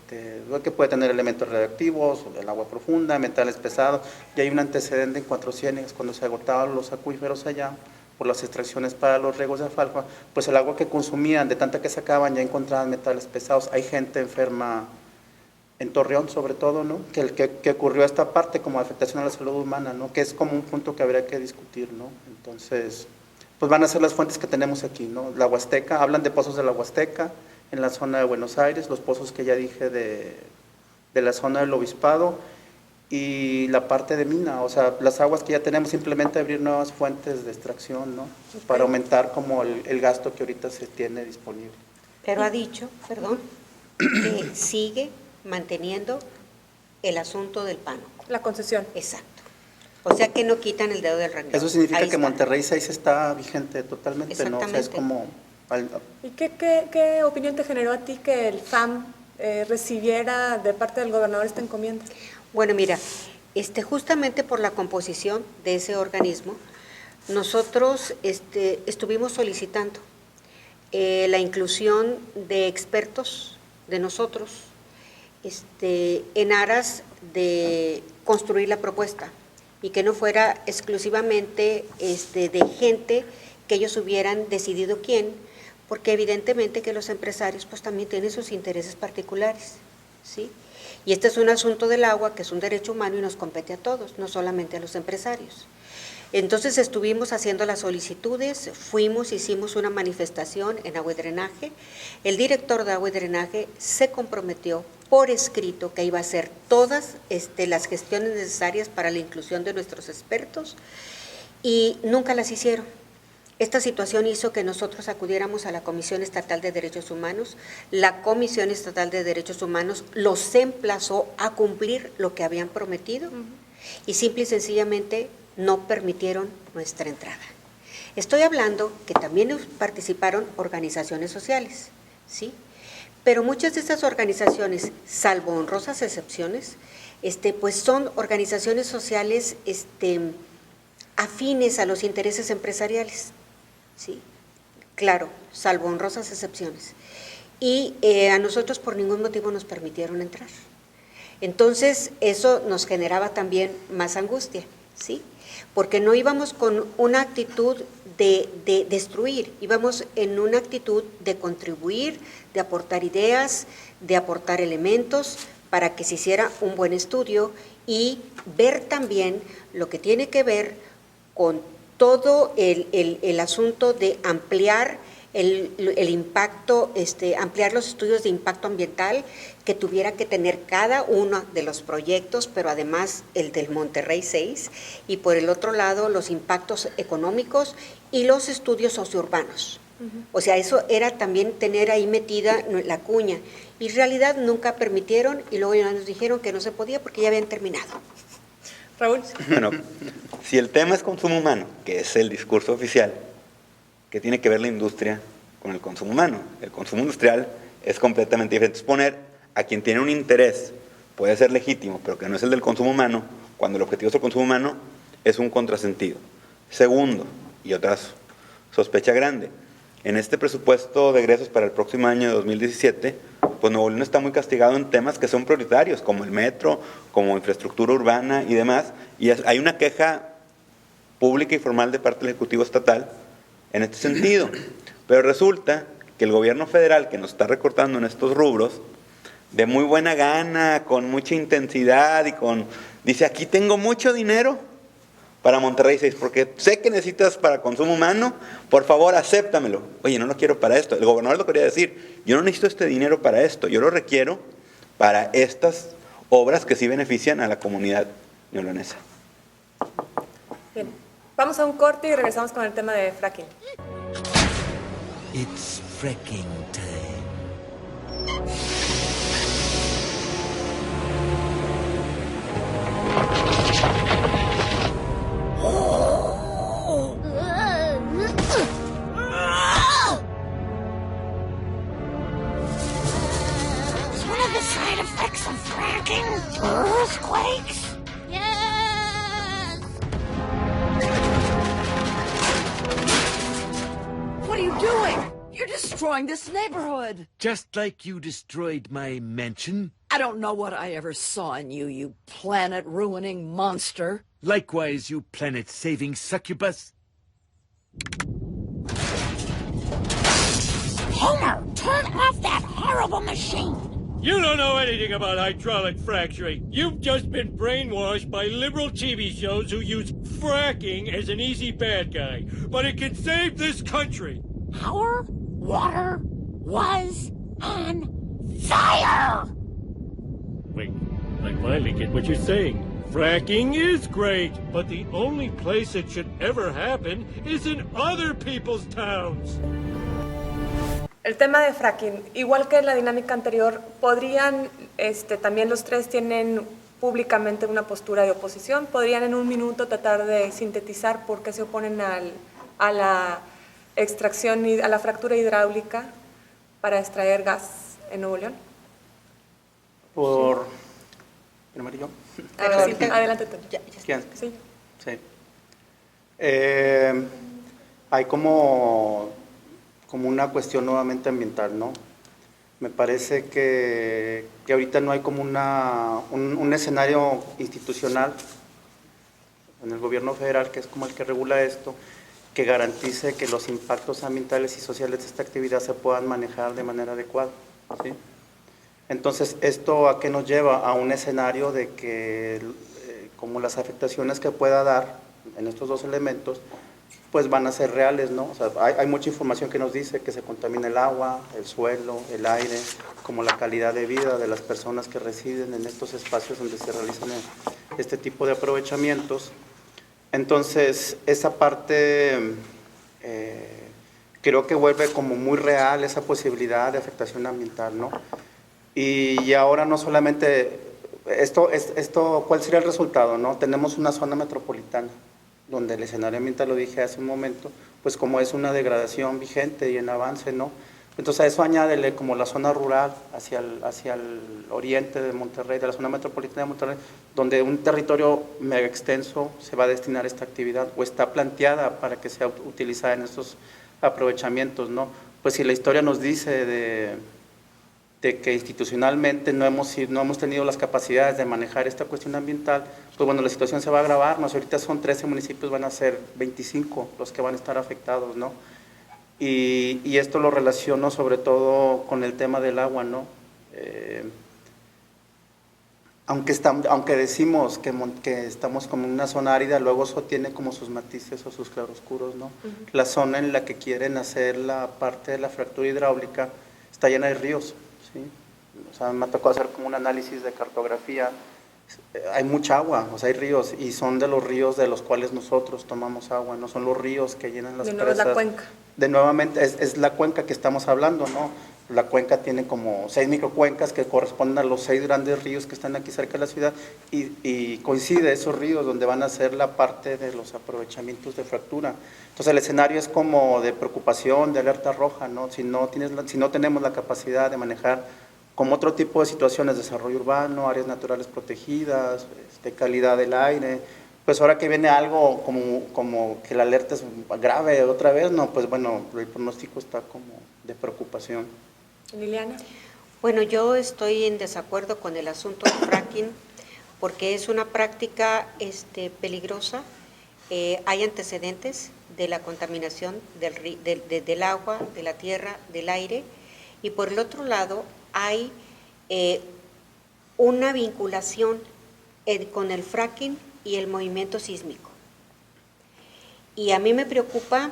Que puede tener elementos radioactivos, el agua profunda, metales pesados, y hay un antecedente en Cuatro Ciénegas, cuando se agotaban los acuíferos allá, por las extracciones para los riegos de alfalfa, pues el agua que consumían, de tanta que sacaban, ya encontraban metales pesados. Hay gente enferma en Torreón sobre todo, ¿no? Que ocurrió esta parte como afectación a la salud humana, ¿no? Que es como un punto que habría que discutir, ¿no? Entonces, pues van a ser las fuentes que tenemos aquí, ¿no? La Huasteca, hablan de pozos de la Huasteca, en la zona de Buenos Aires, los pozos que ya dije de la zona del Obispado y la parte de mina, o sea, las aguas que ya tenemos, simplemente abrir nuevas fuentes de extracción, ¿no? Para aumentar como el gasto que ahorita se tiene disponible. Pero ha dicho, perdón, que sigue manteniendo el asunto del pánoco. La concesión. Exacto. O sea que no quitan el dedo del renglón. Eso significa Ahí que está. Monterrey 6 está vigente totalmente, ¿no? O sea, es como... ¿Y qué opinión te generó a ti que el FAM recibiera de parte del gobernador esta encomienda? Bueno, mira, justamente por la composición de ese organismo, nosotros estuvimos solicitando la inclusión de expertos de nosotros en aras de construir la propuesta y que no fuera exclusivamente de gente que ellos hubieran decidido quién, porque evidentemente que los empresarios pues también tienen sus intereses particulares, ¿sí? Y este es un asunto del agua que es un derecho humano y nos compete a todos, no solamente a los empresarios. Entonces estuvimos haciendo las solicitudes, hicimos una manifestación en Agua y Drenaje. El director de Agua y Drenaje se comprometió por escrito que iba a hacer todas las gestiones necesarias para la inclusión de nuestros expertos y nunca las hicieron. Esta situación hizo que nosotros acudiéramos a la Comisión Estatal de Derechos Humanos. La Comisión Estatal de Derechos Humanos los emplazó a cumplir lo que habían prometido y simple y sencillamente no permitieron nuestra entrada. Estoy hablando que también participaron organizaciones sociales, ¿sí? Pero muchas de estas organizaciones, salvo honrosas excepciones, pues son organizaciones sociales afines a los intereses empresariales, ¿sí? Claro, salvo honrosas excepciones. Y a nosotros por ningún motivo nos permitieron entrar. Entonces, eso nos generaba también más angustia, ¿sí? Porque no íbamos con una actitud de destruir, íbamos en una actitud de contribuir, de aportar ideas, de aportar elementos para que se hiciera un buen estudio y ver también lo que tiene que ver con todo el asunto de ampliar el impacto, ampliar los estudios de impacto ambiental que tuviera que tener cada uno de los proyectos, pero además el del Monterrey 6, y por el otro lado los impactos económicos y los estudios sociourbanos. O sea, eso era también tener ahí metida la cuña, y en realidad nunca permitieron, y luego ya nos dijeron que no se podía porque ya habían terminado. Raúl. Bueno, si el tema es consumo humano, que es el discurso oficial, ¿qué tiene que ver la industria con el consumo humano? El consumo industrial es completamente diferente. Es poner a quien tiene un interés, puede ser legítimo, pero que no es el del consumo humano, cuando el objetivo es el consumo humano, es un contrasentido. Segundo, y otra sospecha grande, en este presupuesto de egresos para el próximo año de 2017, pues Nuevo León está muy castigado en temas que son prioritarios, como el metro, como infraestructura urbana y demás, y hay una queja pública y formal de parte del Ejecutivo Estatal en este sentido. Pero resulta que el gobierno federal, que nos está recortando en estos rubros, de muy buena gana, con mucha intensidad dice, aquí tengo mucho dinero para Monterrey 6, porque sé que necesitas para consumo humano, por favor, acéptamelo. Oye, no lo quiero para esto. El gobernador lo quería decir, yo no necesito este dinero para esto, yo lo requiero para estas obras que sí benefician a la comunidad neolonesa. Bien, vamos a un corte y regresamos con el tema de fracking. It's fracking time. Is one of the side effects of fracking earthquakes? Yes! What are you doing? You're destroying this neighborhood. Just like you destroyed my mansion. I don't know what I ever saw in you, you planet-ruining monster. Likewise, you planet-saving succubus. Homer, turn off that horrible machine! You don't know anything about hydraulic fracturing. You've just been brainwashed by liberal TV shows who use fracking as an easy bad guy. But it can save this country. Our water was on fire! Wait, I finally get what you're saying. Fracking is great, but the only place it should ever happen is in other people's towns. El tema de fracking, igual que en la dinámica anterior, ¿podrían, también los tres tienen públicamente una postura de oposición? ¿Podrían en un minuto tratar de sintetizar por qué se oponen a la extracción y a la fractura hidráulica para extraer gas en Nuevo León? Primero yo. Adelante. ¿Quién? Sí. Sí. Hay como una cuestión nuevamente ambiental, ¿no? Me parece que ahorita no hay como un escenario institucional en el gobierno federal, que es como el que regula esto, que garantice que los impactos ambientales y sociales de esta actividad se puedan manejar de manera adecuada, ¿sí? Entonces, ¿esto a qué nos lleva? A un escenario de que como las afectaciones que pueda dar en estos dos elementos, pues van a ser reales, ¿no? O sea, hay mucha información que nos dice que se contamina el agua, el suelo, el aire, como la calidad de vida de las personas que residen en estos espacios donde se realizan este tipo de aprovechamientos. Entonces, esa parte creo que vuelve como muy real esa posibilidad de afectación ambiental, ¿no? Y ahora no solamente, ¿cuál sería el resultado, no? Tenemos una zona metropolitana, donde el escenario ambiental, lo dije hace un momento, pues como es una degradación vigente y en avance, ¿no? Entonces a eso añádele como la zona rural hacia el oriente de Monterrey, de la zona metropolitana de Monterrey, donde un territorio mega extenso se va a destinar a esta actividad o está planteada para que sea utilizada en estos aprovechamientos, ¿no? Pues si la historia nos dice de que institucionalmente no hemos tenido las capacidades de manejar esta cuestión ambiental, pues bueno, la situación se va a agravar, ¿no? Si ahorita son 13 municipios, van a ser 25 los que van a estar afectados, ¿no? Y esto lo relaciono sobre todo con el tema del agua, ¿no? Aunque decimos que estamos como en una zona árida, luego eso tiene como sus matices o sus claroscuros, ¿no? La zona en la que quieren hacer la parte de la fractura hidráulica está llena de ríos, ¿sí? O sea, me ha tocado hacer como un análisis de cartografía. Hay mucha agua, o sea, hay ríos, y son de los ríos de los cuales nosotros tomamos agua, no son los ríos que llenan las presas. Es la cuenca. De nuevamente, es la cuenca que estamos hablando, ¿no? La cuenca tiene como 6 microcuencas que corresponden a los 6 grandes ríos que están aquí cerca de la ciudad, y coincide esos ríos donde van a ser la parte de los aprovechamientos de fractura. Entonces el escenario es como de preocupación, de alerta roja, ¿no? Si no tenemos la capacidad de manejar como otro tipo de situaciones, desarrollo urbano, áreas naturales protegidas, calidad del aire, pues ahora que viene algo como que la alerta es grave otra vez, no, pues bueno, el pronóstico está como de preocupación. Liliana. Bueno, yo estoy en desacuerdo con el asunto del fracking porque es una práctica peligrosa. Hay antecedentes de la contaminación del agua, de la tierra, del aire, y por el otro lado hay una vinculación con el fracking y el movimiento sísmico. Y a mí me preocupa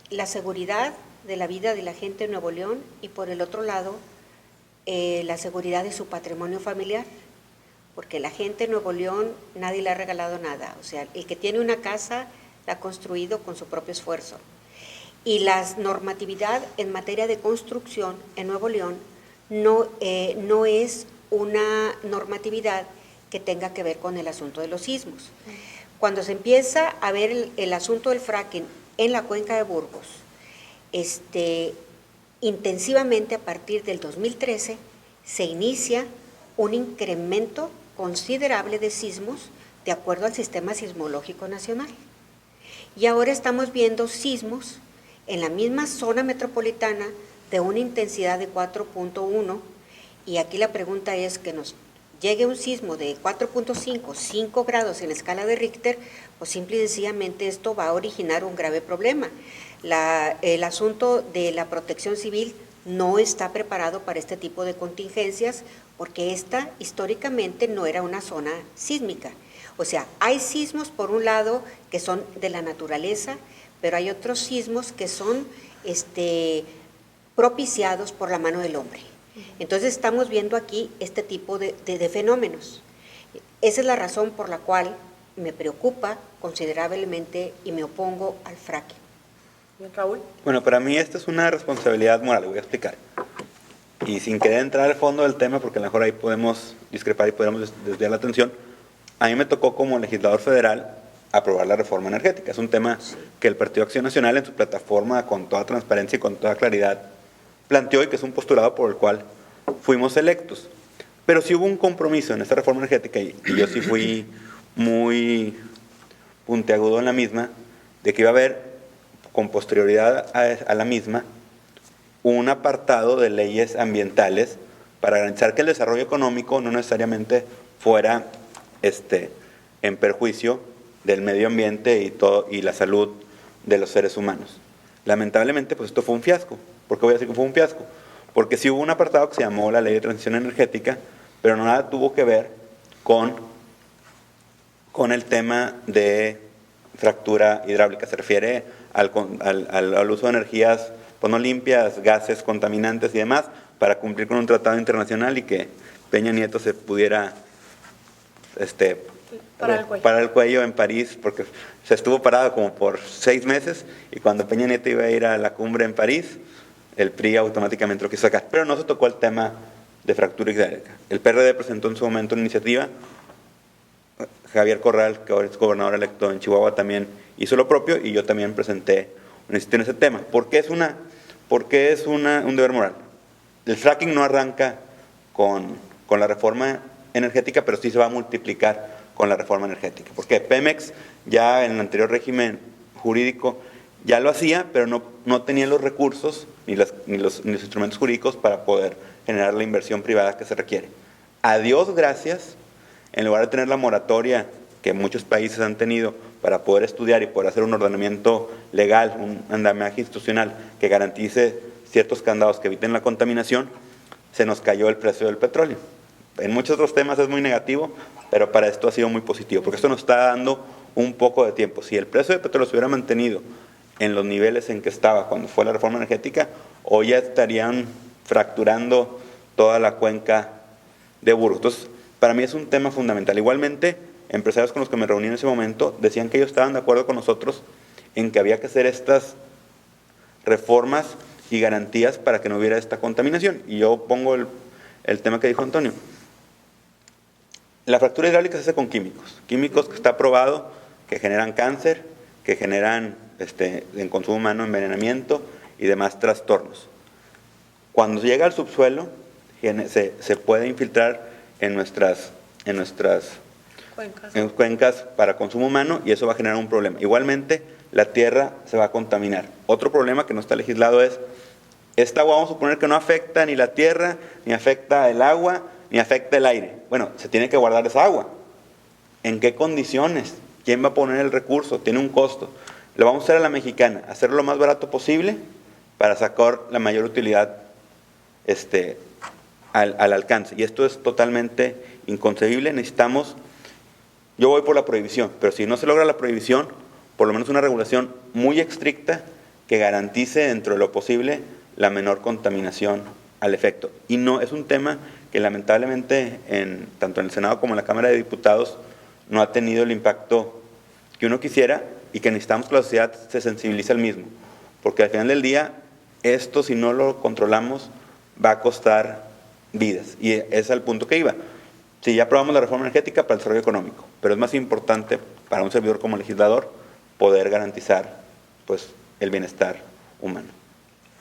la seguridad de la vida de la gente en Nuevo León y por el otro lado la seguridad de su patrimonio familiar, porque la gente en Nuevo León nadie le ha regalado nada, o sea, el que tiene una casa la ha construido con su propio esfuerzo. Y la normatividad en materia de construcción en Nuevo León no es una normatividad que tenga que ver con el asunto de los sismos. Cuando se empieza a ver el asunto del fracking en la cuenca de Burgos, intensivamente a partir del 2013 se inicia un incremento considerable de sismos de acuerdo al Sistema Sismológico Nacional. Y ahora estamos viendo sismos en la misma zona metropolitana de una intensidad de 4.1, y aquí la pregunta es que nos llegue un sismo de 4.5, 5 grados en la escala de Richter, pues simple y sencillamente esto va a originar un grave problema. El asunto de la protección civil no está preparado para este tipo de contingencias porque esta históricamente no era una zona sísmica. O sea, hay sismos por un lado que son de la naturaleza, pero hay otros sismos que son propiciados por la mano del hombre. Entonces estamos viendo aquí este tipo de fenómenos. Esa es la razón por la cual me preocupa considerablemente y me opongo al fracking. Bien, Raúl. Bueno, para mí esta es una responsabilidad moral, voy a explicar. Y sin querer entrar al fondo del tema, porque a lo mejor ahí podemos discrepar y podemos desviar la atención, a mí me tocó como legislador federal aprobar la reforma energética. Es un tema que el Partido Acción Nacional en su plataforma con toda transparencia y con toda claridad planteó y que es un postulado por el cual fuimos electos. Pero sí hubo un compromiso en esta reforma energética y yo sí fui muy puntiagudo en la misma, de que iba a haber con posterioridad a la misma un apartado de leyes ambientales para garantizar que el desarrollo económico no necesariamente fuera en perjuicio del medio ambiente y la salud de los seres humanos. Lamentablemente, pues esto fue un fiasco. ¿Por qué voy a decir que fue un fiasco? Porque sí hubo un apartado que se llamó la Ley de Transición Energética, pero nada tuvo que ver con el tema de fractura hidráulica. Se refiere al uso de energías pues, no limpias, gases contaminantes y demás, para cumplir con un tratado internacional y que Peña Nieto se pudiera parar el cuello en París, porque se estuvo parado como por 6 meses y cuando Peña Nieto iba a ir a la cumbre en París, el PRI automáticamente lo quiso sacar. Pero no se tocó el tema de fractura hidráulica. El PRD presentó en su momento una iniciativa, Javier Corral, que ahora es gobernador electo en Chihuahua, también hizo lo propio y yo también presenté una iniciativa en ese tema. ¿Por qué es un deber moral? El fracking no arranca con la reforma energética, pero sí se va a multiplicar con la reforma energética. Porque Pemex ya en el anterior régimen jurídico ya lo hacía, pero no tenía los recursos ni los instrumentos jurídicos para poder generar la inversión privada que se requiere. A Dios gracias, en lugar de tener la moratoria que muchos países han tenido para poder estudiar y poder hacer un ordenamiento legal, un andamiaje institucional que garantice ciertos candados que eviten la contaminación, se nos cayó el precio del petróleo. En muchos otros temas es muy negativo, pero para esto ha sido muy positivo, porque esto nos está dando un poco de tiempo. Si el precio del petróleo se hubiera mantenido en los niveles en que estaba cuando fue la reforma energética, hoy ya estarían fracturando toda la cuenca de Burgos. Entonces, para mí es un tema fundamental. Igualmente, empresarios con los que me reuní en ese momento decían que ellos estaban de acuerdo con nosotros en que había que hacer estas reformas y garantías para que no hubiera esta contaminación. Y yo pongo el tema que dijo Antonio. La fractura hidráulica se hace con químicos que está probado que generan cáncer, que generan en consumo humano envenenamiento y demás trastornos. Cuando llega al subsuelo, se puede infiltrar en nuestras cuencas para consumo humano y eso va a generar un problema. Igualmente, la tierra se va a contaminar. Otro problema que no está legislado es, esta agua vamos a suponer que no afecta ni la tierra, ni afecta el agua, ni afecta el aire. Bueno, se tiene que guardar esa agua. ¿En qué condiciones? ¿Quién va a poner el recurso? Tiene un costo. Lo vamos a hacer a la mexicana, hacerlo lo más barato posible para sacar la mayor utilidad al alcance. Y esto es totalmente inconcebible. Yo voy por la prohibición, pero si no se logra la prohibición, por lo menos una regulación muy estricta que garantice dentro de lo posible la menor contaminación al efecto. Y no es un tema que lamentablemente tanto en el Senado como en la Cámara de Diputados no ha tenido el impacto que uno quisiera y que necesitamos que la sociedad se sensibilice al mismo. Porque al final del día, esto si no lo controlamos va a costar vidas. Y ese es el punto que iba. Sí, ya aprobamos la reforma energética para el desarrollo económico, pero es más importante para un servidor como legislador poder garantizar pues, el bienestar humano.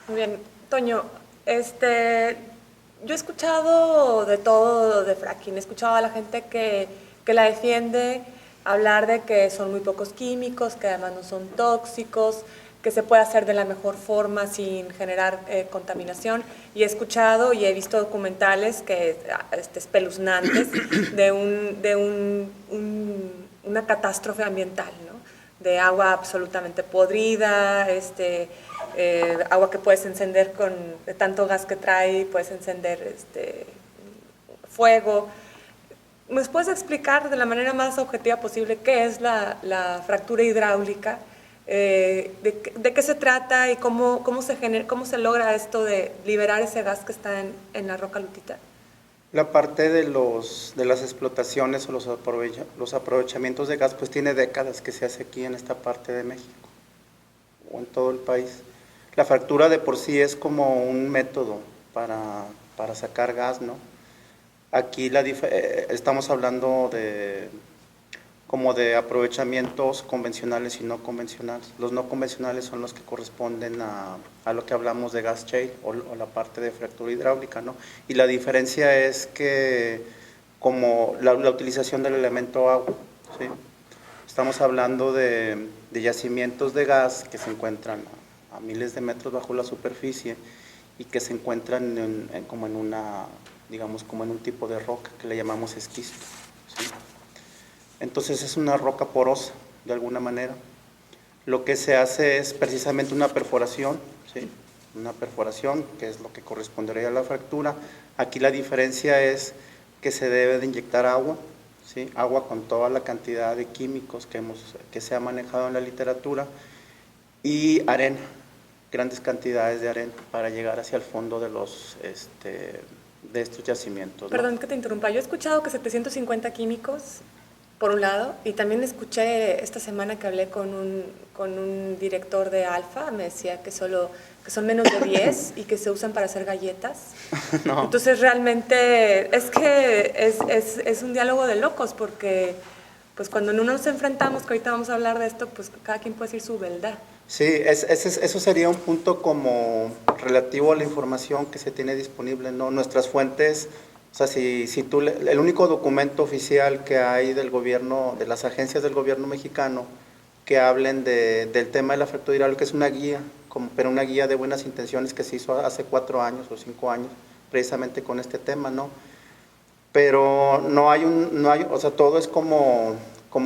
Muy bien. Toño, yo he escuchado de todo de fracking, he escuchado a la gente que la defiende hablar de que son muy pocos químicos, que además no son tóxicos, que se puede hacer de la mejor forma sin generar contaminación. Y he escuchado y he visto documentales que espeluznantes de una catástrofe ambiental, ¿no? De agua absolutamente podrida, agua que puedes encender de tanto gas que trae, puedes encender fuego. ¿Me puedes explicar de la manera más objetiva posible qué es la fractura hidráulica? ¿De qué se trata y cómo se logra esto de liberar ese gas que está en la roca lutita? La parte de las explotaciones o los aprovechamientos de gas, pues tiene décadas que se hace aquí en esta parte de México o en todo el país. La fractura de por sí es como un método para sacar gas, ¿no? Aquí estamos hablando como de aprovechamientos convencionales y no convencionales. Los no convencionales son los que corresponden a lo que hablamos de gas shale o la parte de fractura hidráulica, ¿no? Y la diferencia es que como la utilización del elemento agua, ¿sí? Estamos hablando de yacimientos de gas que se encuentran a miles de metros bajo la superficie y que se encuentran como en un tipo de roca que le llamamos esquisto, ¿sí? Entonces es una roca porosa, de alguna manera. Lo que se hace es precisamente una perforación, ¿sí? Una perforación, que es lo que correspondería a la fractura. Aquí la diferencia es que se debe de inyectar agua, ¿sí? Agua con toda la cantidad de químicos que se ha manejado en la literatura, y arena, grandes cantidades de arena, para llegar hacia el fondo de estos yacimientos, ¿no? Perdón que te interrumpa, yo he escuchado que 750 químicos, por un lado, y también escuché esta semana que hablé con un director de Alfa, me decía que son menos de 10 y que se usan para hacer galletas. No. Entonces realmente es un diálogo de locos, porque pues cuando no nos enfrentamos, que ahorita vamos a hablar de esto, pues cada quien puede decir su verdad. Sí, eso sería un punto como relativo a la información que se tiene disponible, ¿no? Nuestras fuentes, o sea, el único documento oficial que hay del gobierno, de las agencias del gobierno mexicano, que hablen del tema de la fractura hidráulica, es una guía, pero una guía de buenas intenciones que se hizo hace 4 años o 5 años, precisamente con este tema, ¿no? Pero no hay, o sea, todo es como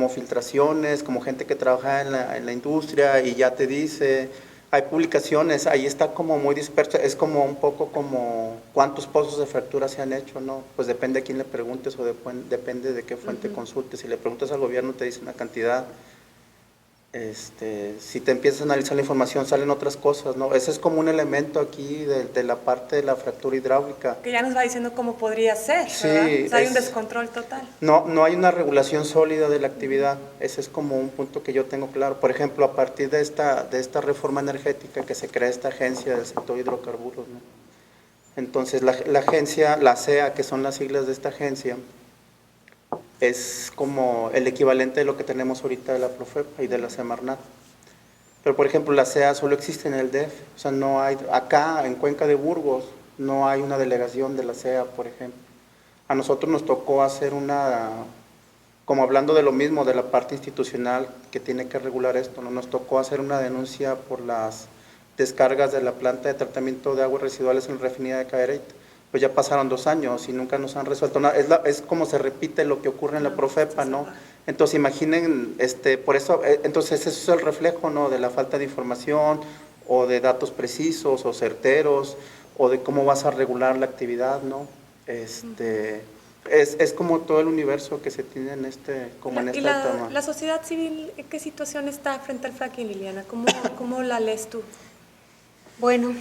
filtraciones, como gente que trabaja en la industria y ya te dice, hay publicaciones, ahí está como muy disperso, es como un poco como cuántos pozos de fractura se han hecho, ¿no? Pues depende a quién le preguntes o depende de qué fuente consultes. Si le preguntas al gobierno te dice una cantidad, si te empiezas a analizar la información salen otras cosas, ¿no? Ese es como un elemento aquí de la parte de la fractura hidráulica. Que ya nos va diciendo cómo podría ser, sí, ¿verdad? O sea, hay un descontrol total. No hay una regulación sólida de la actividad, ese es como un punto que yo tengo claro. Por ejemplo, a partir de esta reforma energética que se crea esta agencia del sector hidrocarburos, ¿no? Entonces la agencia, la CEA, que son las siglas de esta agencia, es como el equivalente de lo que tenemos ahorita de la Profepa y de la Semarnat. Pero, por ejemplo, la CEA solo existe en el DF, o sea, no hay, acá en Cuenca de Burgos, no hay una delegación de la CEA, por ejemplo. A nosotros nos tocó hacer como hablando de lo mismo, de la parte institucional que tiene que regular esto, ¿no? Nos tocó hacer una denuncia por las descargas de la planta de tratamiento de aguas residuales en la refinería de Cadereyta. Pues ya pasaron 2 años y nunca nos han resuelto nada. Es como se repite lo que ocurre en la Profepa, ¿no? Entonces imaginen, por eso, entonces eso es el reflejo, ¿no? De la falta de información o de datos precisos o certeros o de cómo vas a regular la actividad, ¿no? Es como todo el universo que se tiene en tema. ¿La sociedad civil en qué situación está frente al fracking, Liliana? ¿Cómo la lees tú? Bueno,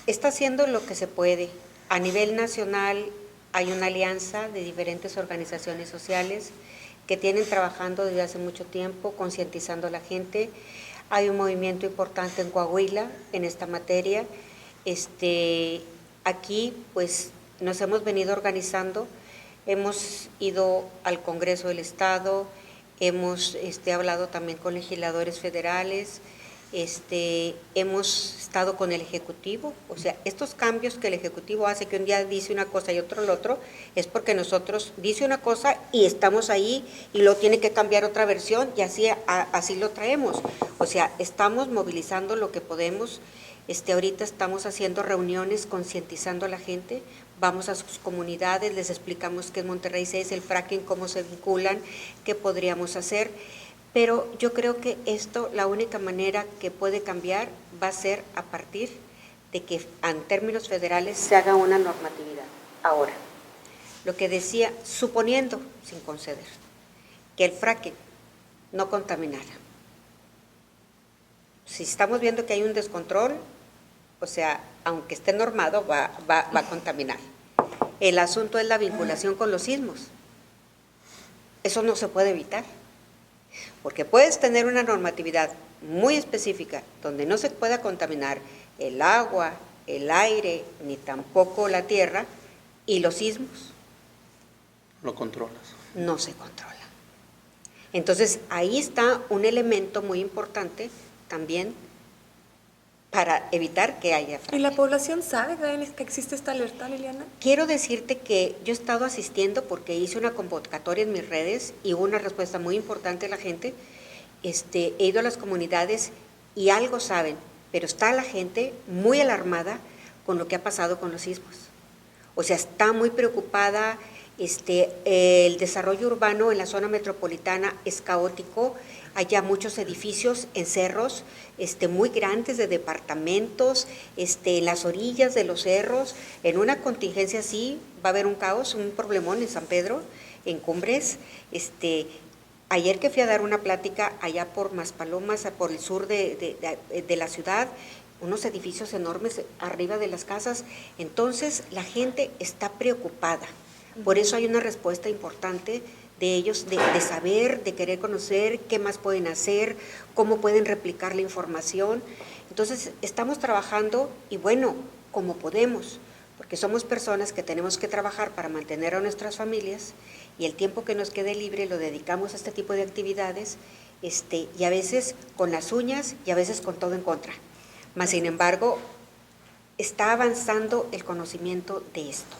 está haciendo lo que se puede. A nivel nacional hay una alianza de diferentes organizaciones sociales que tienen trabajando desde hace mucho tiempo, concientizando a la gente. Hay un movimiento importante en Coahuila en esta materia. Aquí, pues, nos hemos venido organizando, hemos ido al Congreso del Estado, hemos hablado también con legisladores federales, hemos estado con el Ejecutivo. O sea, estos cambios que el Ejecutivo hace, que un día dice una cosa y otro lo otro, es porque nosotros dice una cosa y estamos ahí y luego tiene que cambiar otra versión y así lo traemos. O sea, estamos movilizando lo que podemos. Ahorita estamos haciendo reuniones concientizando a la gente, vamos a sus comunidades, les explicamos qué es Monterrey 6, el fracking, cómo se vinculan, qué podríamos hacer. Pero yo creo que la única manera que puede cambiar va a ser a partir de que en términos federales se haga una normatividad. Ahora, lo que decía, suponiendo, sin conceder, que el fracking no contaminara. Si estamos viendo que hay un descontrol, o sea, aunque esté normado, va a contaminar. El asunto es la vinculación con los sismos. Eso no se puede evitar, porque puedes tener una normatividad muy específica donde no se pueda contaminar el agua, el aire, ni tampoco la tierra, y los sismos. Lo controlas. No se controla. Entonces, ahí está un elemento muy importante también para evitar que haya fracking. ¿Y la población sabe que existe esta alerta, Liliana? Quiero decirte que yo he estado asistiendo porque hice una convocatoria en mis redes y hubo una respuesta muy importante de la gente. He ido a las comunidades y algo saben, pero está la gente muy alarmada con lo que ha pasado con los sismos. O sea, está muy preocupada. El desarrollo urbano en la zona metropolitana es caótico. Hay ya muchos edificios en cerros muy grandes de departamentos, en las orillas de los cerros. En una contingencia así va a haber un caos, un problemón en San Pedro, en Cumbres. Ayer que fui a dar una plática allá por Maspalomas, por el sur de la ciudad, unos edificios enormes arriba de las casas. Entonces la gente está preocupada. Por eso hay una respuesta importante de ellos, de saber, de querer conocer qué más pueden hacer, cómo pueden replicar la información. Entonces, estamos trabajando y bueno, como podemos, porque somos personas que tenemos que trabajar para mantener a nuestras familias y el tiempo que nos quede libre lo dedicamos a este tipo de actividades, y a veces con las uñas y a veces con todo en contra. Mas, sin embargo, está avanzando el conocimiento de esto.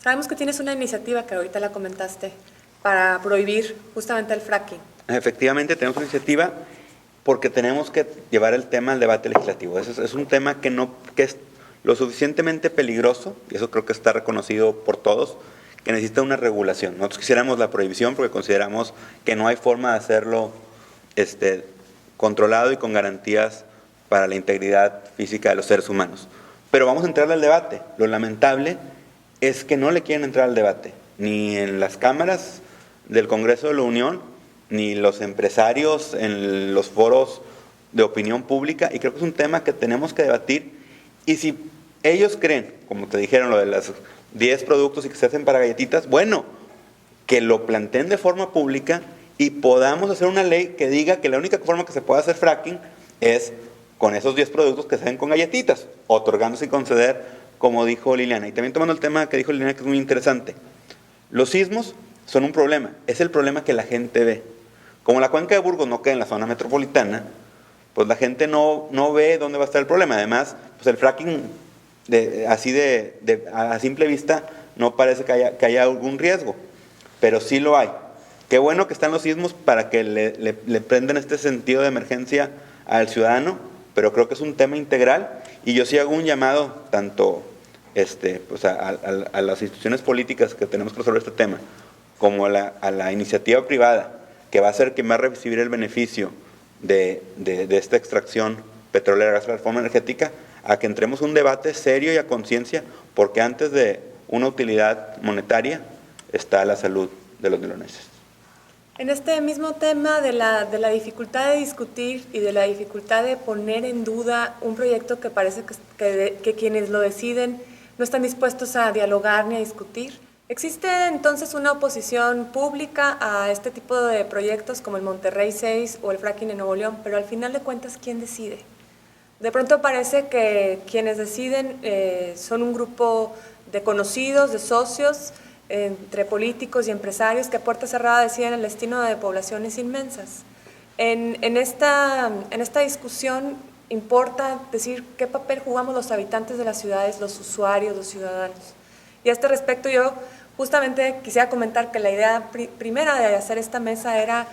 Sabemos que tienes una iniciativa que ahorita la comentaste para prohibir justamente el fracking. Efectivamente, tenemos una iniciativa porque tenemos que llevar el tema al debate legislativo. Es un tema que es lo suficientemente peligroso, y eso creo que está reconocido por todos, que necesita una regulación. Nosotros quisiéramos la prohibición porque consideramos que no hay forma de hacerlo controlado y con garantías para la integridad física de los seres humanos. Pero vamos a entrar al debate. Lo lamentable es que no le quieren entrar al debate, ni en las cámaras del Congreso de la Unión, ni los empresarios en los foros de opinión pública, y creo que es un tema que tenemos que debatir. Y si ellos creen, como te dijeron, lo de los 10 productos y que se hacen para galletitas, bueno, que lo planteen de forma pública y podamos hacer una ley que diga que la única forma que se puede hacer fracking es con esos 10 productos que se hacen con galletitas, otorgando sin conceder, como dijo Liliana. Y también tomando el tema que dijo Liliana, que es muy interesante. Los sismos son un problema, es el problema que la gente ve. Como la cuenca de Burgos no queda en la zona metropolitana, pues la gente no ve dónde va a estar el problema. Además, pues el fracking, a simple vista, no parece que haya algún riesgo, pero sí lo hay. Qué bueno que están los sismos para que le prendan este sentido de emergencia al ciudadano, pero creo que es un tema integral, y yo sí hago un llamado tanto a las instituciones políticas que tenemos que resolver este tema, como a la iniciativa privada, que va a ser quien va a recibir el beneficio de esta extracción petrolera, gas, la reforma energética, a que entremos un debate serio y a conciencia, porque antes de una utilidad monetaria está la salud de los leoneses. En este mismo tema de la dificultad de discutir y de la dificultad de poner en duda un proyecto que parece que quienes lo deciden no están dispuestos a dialogar ni a discutir, ¿existe entonces una oposición pública a este tipo de proyectos como el Monterrey 6 o el fracking en Nuevo León? Pero al final de cuentas, ¿quién decide? De pronto parece que quienes deciden son un grupo de conocidos, de socios, entre políticos y empresarios que a puerta cerrada deciden el destino de poblaciones inmensas. En esta discusión importa decir qué papel jugamos los habitantes de las ciudades, los usuarios, los ciudadanos. Y a este respecto yo justamente quisiera comentar que la idea primera de hacer esta mesa era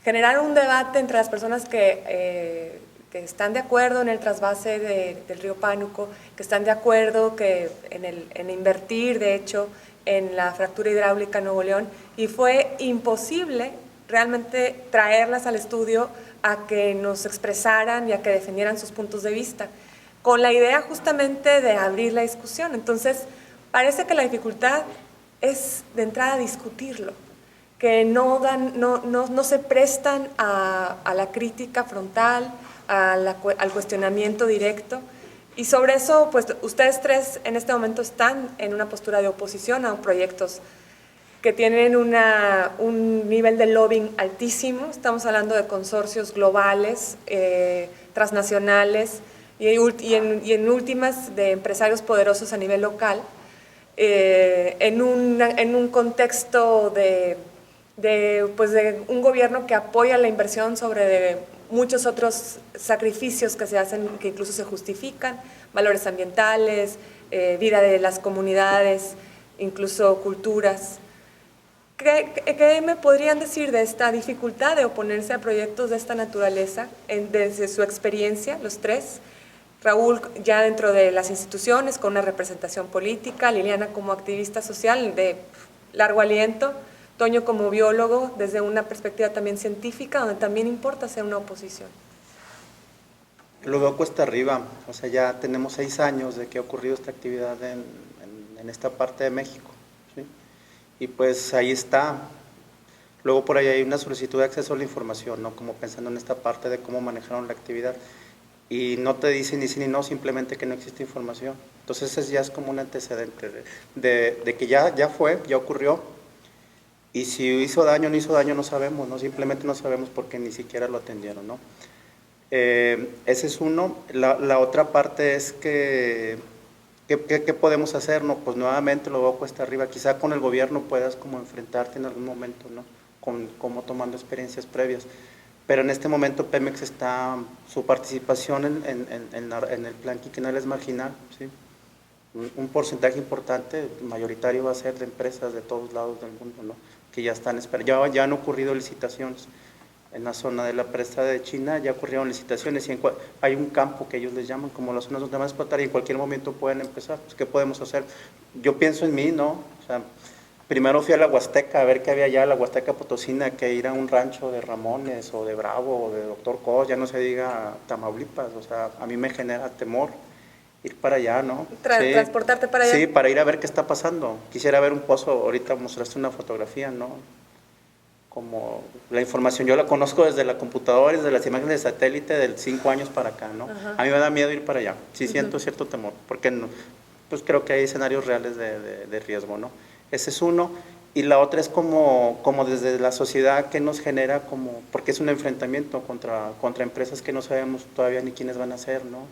generar un debate entre las personas que están de acuerdo en el trasvase del río Pánuco, que están de acuerdo en invertir, de hecho, en la fractura hidráulica en Nuevo León, y fue imposible realmente traerlas al estudio a que nos expresaran y a que defendieran sus puntos de vista, con la idea justamente de abrir la discusión. Entonces, Parece que la dificultad es de entrada discutirlo, que no se prestan a la crítica frontal, al cuestionamiento directo. Y sobre eso, pues ustedes tres en este momento están en una postura de oposición a proyectos que tienen un nivel de lobbying altísimo. Estamos hablando de consorcios globales, transnacionales y en últimas de empresarios poderosos a nivel local, en un contexto de un gobierno que apoya la inversión sobre muchos otros sacrificios que se hacen, que incluso se justifican, valores ambientales, vida de las comunidades, incluso culturas. ¿Qué me podrían decir de esta dificultad de oponerse a proyectos de esta naturaleza desde su experiencia, los tres? Raúl ya dentro de las instituciones con una representación política, Liliana como activista social de largo aliento, Toño como biólogo desde una perspectiva también científica, donde también importa ser una oposición. Lo veo cuesta arriba, o sea, ya tenemos 6 años de que ha ocurrido esta actividad en esta parte de México, ¿sí? Y pues ahí está. Luego por ahí hay una solicitud de acceso a la información, ¿no? Como pensando en esta parte de cómo manejaron la actividad. Y no te dicen ni sí ni no, simplemente que no existe información. Entonces ese ya es como un antecedente de que ya ocurrió. Y si hizo daño o no hizo daño no sabemos, ¿no? Simplemente no sabemos porque ni siquiera lo atendieron, ¿no? Ese es uno. La otra parte es que ¿qué podemos hacer? No, pues nuevamente lo veo cuesta arriba. Quizá con el gobierno puedas como enfrentarte en algún momento, ¿no? Como tomando experiencias previas. Pero en este momento Pemex su participación en el plan quinquenal es marginal, ¿sí? Un porcentaje importante, mayoritario va a ser de empresas de todos lados del mundo, ¿no? Que ya están esperando. Ya han ocurrido licitaciones en la zona de la presa de China, ya ocurrieron licitaciones y hay un campo que ellos les llaman como las zonas donde van a explotar y en cualquier momento pueden empezar. Pues, ¿qué podemos hacer? Yo pienso en mí, ¿no? O sea, primero fui a la Huasteca a ver qué había allá, la Huasteca Potosina, que ir a un rancho de Ramones o de Bravo o de Doctor Cos, ya no se diga Tamaulipas, o sea, a mí me genera temor ir para allá, ¿no? Sí. Transportarte para allá. Sí, para ir a ver qué está pasando. Quisiera ver un pozo, ahorita mostraste una fotografía, ¿no? Como la información, yo la conozco desde la computadora, desde las imágenes de satélite del 5 años para acá, ¿no? Ajá. A mí me da miedo ir para allá, sí siento cierto temor, porque no, pues creo que hay escenarios reales de riesgo, ¿no? Ese es uno. Y la otra es como desde la sociedad que nos genera porque es un enfrentamiento contra empresas que no sabemos todavía ni quiénes van a ser, ¿no?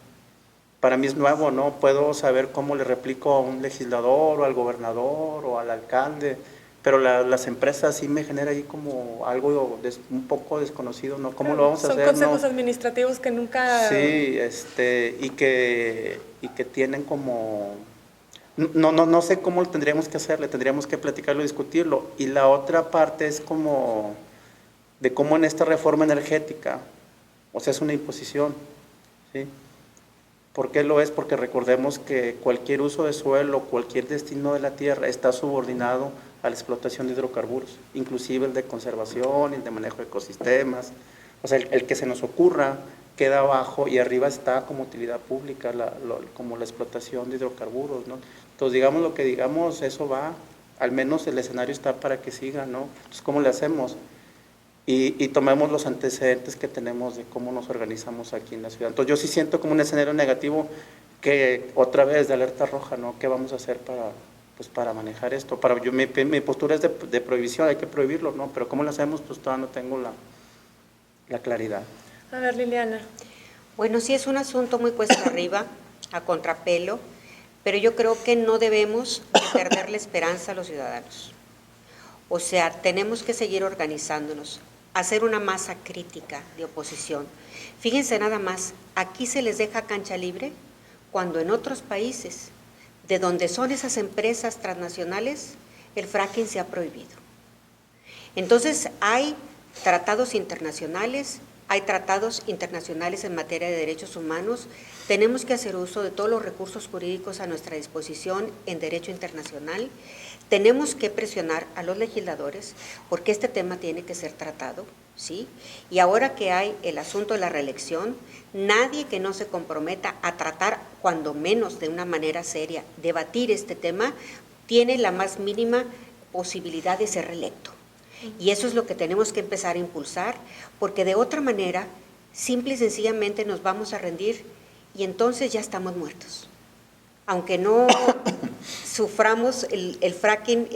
Para mí es nuevo, ¿no? Puedo saber cómo le replico a un legislador o al gobernador o al alcalde, pero las empresas sí me genera ahí como algo un poco desconocido, ¿no? ¿Cómo lo vamos a hacer? Son consejos administrativos que nunca... Sí, y que tienen como... No sé cómo lo tendríamos que hacer, le tendríamos que platicarlo, discutirlo. Y la otra parte es como de cómo en esta reforma energética, o sea, es una imposición, ¿sí? ¿Por qué lo es? Porque recordemos que cualquier uso de suelo, cualquier destino de la tierra está subordinado a la explotación de hidrocarburos, inclusive el de conservación, el de manejo de ecosistemas. O sea, el que se nos ocurra queda abajo y arriba está como utilidad pública, como la explotación de hidrocarburos, ¿no? Entonces, digamos lo que digamos, eso va, al menos el escenario está para que siga, ¿no? Entonces, ¿cómo le hacemos? Y tomemos los antecedentes que tenemos de cómo nos organizamos aquí en la ciudad. Entonces, yo sí siento como un escenario negativo que otra vez de alerta roja, ¿no? ¿Qué vamos a hacer para manejar esto? Mi postura es de prohibición, hay que prohibirlo, ¿no? Pero ¿cómo lo hacemos? Pues todavía no tengo la claridad. A ver, Liliana. Bueno, sí es un asunto muy cuesta arriba, a contrapelo, pero yo creo que no debemos perder la esperanza a los ciudadanos. O sea, tenemos que seguir organizándonos, hacer una masa crítica de oposición. Fíjense nada más, aquí se les deja cancha libre cuando en otros países, de donde son esas empresas transnacionales, el fracking se ha prohibido. Entonces hay tratados internacionales hay tratados internacionales en materia de derechos humanos, tenemos que hacer uso de todos los recursos jurídicos a nuestra disposición en derecho internacional, tenemos que presionar a los legisladores porque este tema tiene que ser tratado, ¿sí? Y ahora que hay el asunto de la reelección, nadie que no se comprometa a tratar, cuando menos de una manera seria, debatir este tema, tiene la más mínima posibilidad de ser reelecto. Y eso es lo que tenemos que empezar a impulsar, porque de otra manera, simple y sencillamente nos vamos a rendir y entonces ya estamos muertos. Aunque no suframos el fracking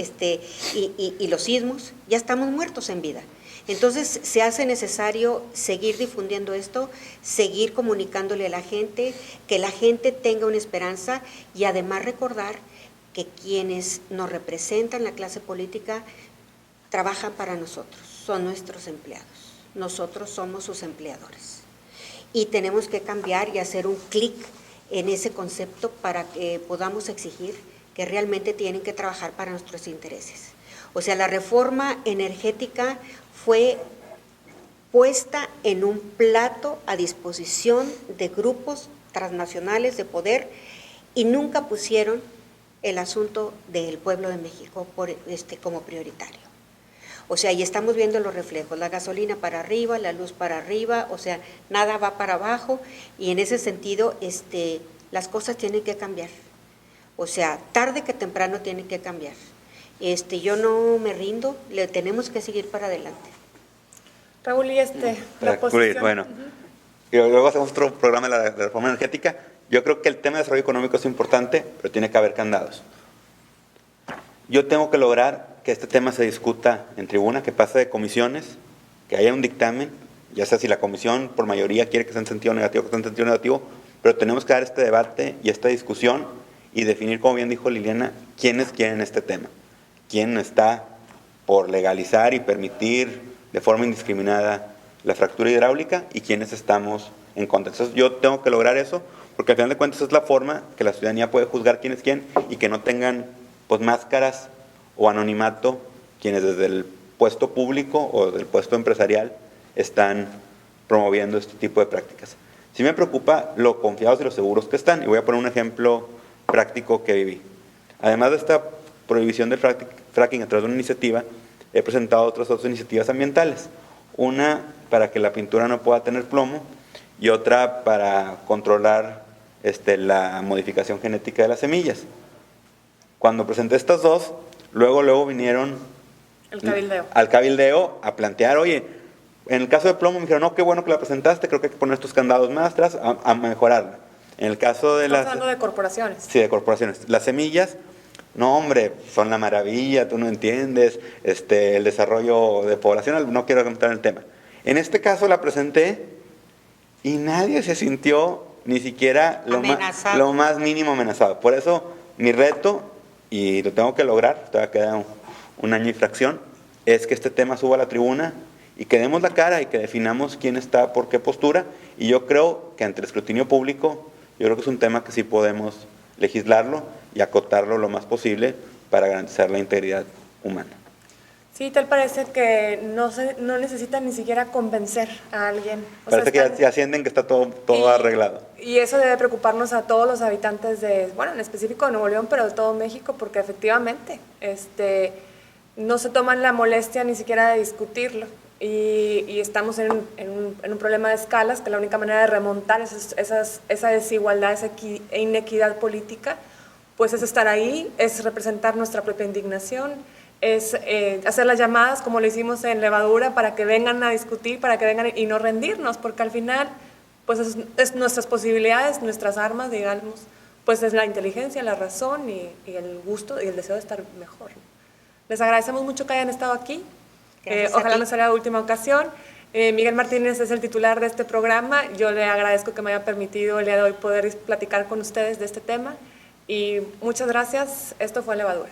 y los sismos, ya estamos muertos en vida. Entonces se hace necesario seguir difundiendo esto, seguir comunicándole a la gente, que la gente tenga una esperanza y además recordar que quienes nos representan, la clase política, trabajan para nosotros, son nuestros empleados, nosotros somos sus empleadores. Y tenemos que cambiar y hacer un clic en ese concepto para que podamos exigir que realmente tienen que trabajar para nuestros intereses. O sea, la reforma energética fue puesta en un plato a disposición de grupos transnacionales de poder y nunca pusieron el asunto del pueblo de México como prioritario. O sea, y estamos viendo los reflejos, la gasolina para arriba, la luz para arriba, o sea, nada va para abajo y en ese sentido las cosas tienen que cambiar. O sea, tarde que temprano tienen que cambiar. Yo no me rindo, le tenemos que seguir para adelante. Raúl, y la posición. Bueno, y luego hacemos otro programa de la reforma energética. Yo creo que el tema de desarrollo económico es importante, pero tiene que haber candados. Yo tengo que lograr que este tema se discuta en tribuna, que pase de comisiones, que haya un dictamen, ya sea si la comisión por mayoría quiere que sea en sentido negativo, que sea en sentido negativo, pero tenemos que dar este debate y esta discusión y definir, como bien dijo Liliana, quiénes quieren este tema, quién está por legalizar y permitir de forma indiscriminada la fractura hidráulica y quiénes estamos en contra. Entonces yo tengo que lograr eso, porque al final de cuentas es la forma que la ciudadanía puede juzgar quién es quién y que no tengan pues máscaras o anonimato quienes desde el puesto público o del puesto empresarial están promoviendo este tipo de prácticas. Sí me preocupa lo confiados y lo seguros que están, y voy a poner un ejemplo práctico que viví. Además de esta prohibición del fracking a través de una iniciativa, he presentado otras dos iniciativas ambientales. Una para que la pintura no pueda tener plomo y otra para controlar la modificación genética de las semillas. Cuando presenté estas dos, luego vinieron al cabildeo a plantear, oye, en el caso de plomo me dijeron, no, qué bueno que la presentaste, creo que hay que poner estos candados más atrás a mejorarla. En el caso de Estamos hablando de corporaciones. Sí, de corporaciones. Las semillas, no hombre, son la maravilla, tú no entiendes, el desarrollo de población, no quiero entrar en el tema. En este caso la presenté y nadie se sintió ni siquiera lo más mínimo amenazado. Por eso mi reto, y lo tengo que lograr, todavía queda un año y fracción, es que este tema suba a la tribuna y que demos la cara y que definamos quién está por qué postura. Y yo creo que ante el escrutinio público, yo creo que es un tema que sí podemos legislarlo y acotarlo lo más posible para garantizar la integridad humana. Sí, tal parece que no necesitan ni siquiera convencer a alguien. Parece que ya sienten que está todo arreglado. Y eso debe preocuparnos a todos los habitantes en específico de Nuevo León, pero de todo México, porque efectivamente no se toman la molestia ni siquiera de discutirlo. Y estamos en un problema de escalas, que la única manera de remontar esa desigualdad, esa inequidad política, pues es estar ahí, es representar nuestra propia indignación, es hacer las llamadas como lo hicimos en Levadura para que vengan a discutir, para que vengan y no rendirnos, porque al final pues es nuestras posibilidades, nuestras armas, digamos, pues es la inteligencia, la razón y el gusto y el deseo de estar mejor. Les agradecemos mucho que hayan estado aquí. Ojalá no sea la última ocasión. Miguel Martínez es el titular de este programa. Yo le agradezco que me haya permitido el día de hoy poder platicar con ustedes de este tema. Y muchas gracias. Esto fue Levadura.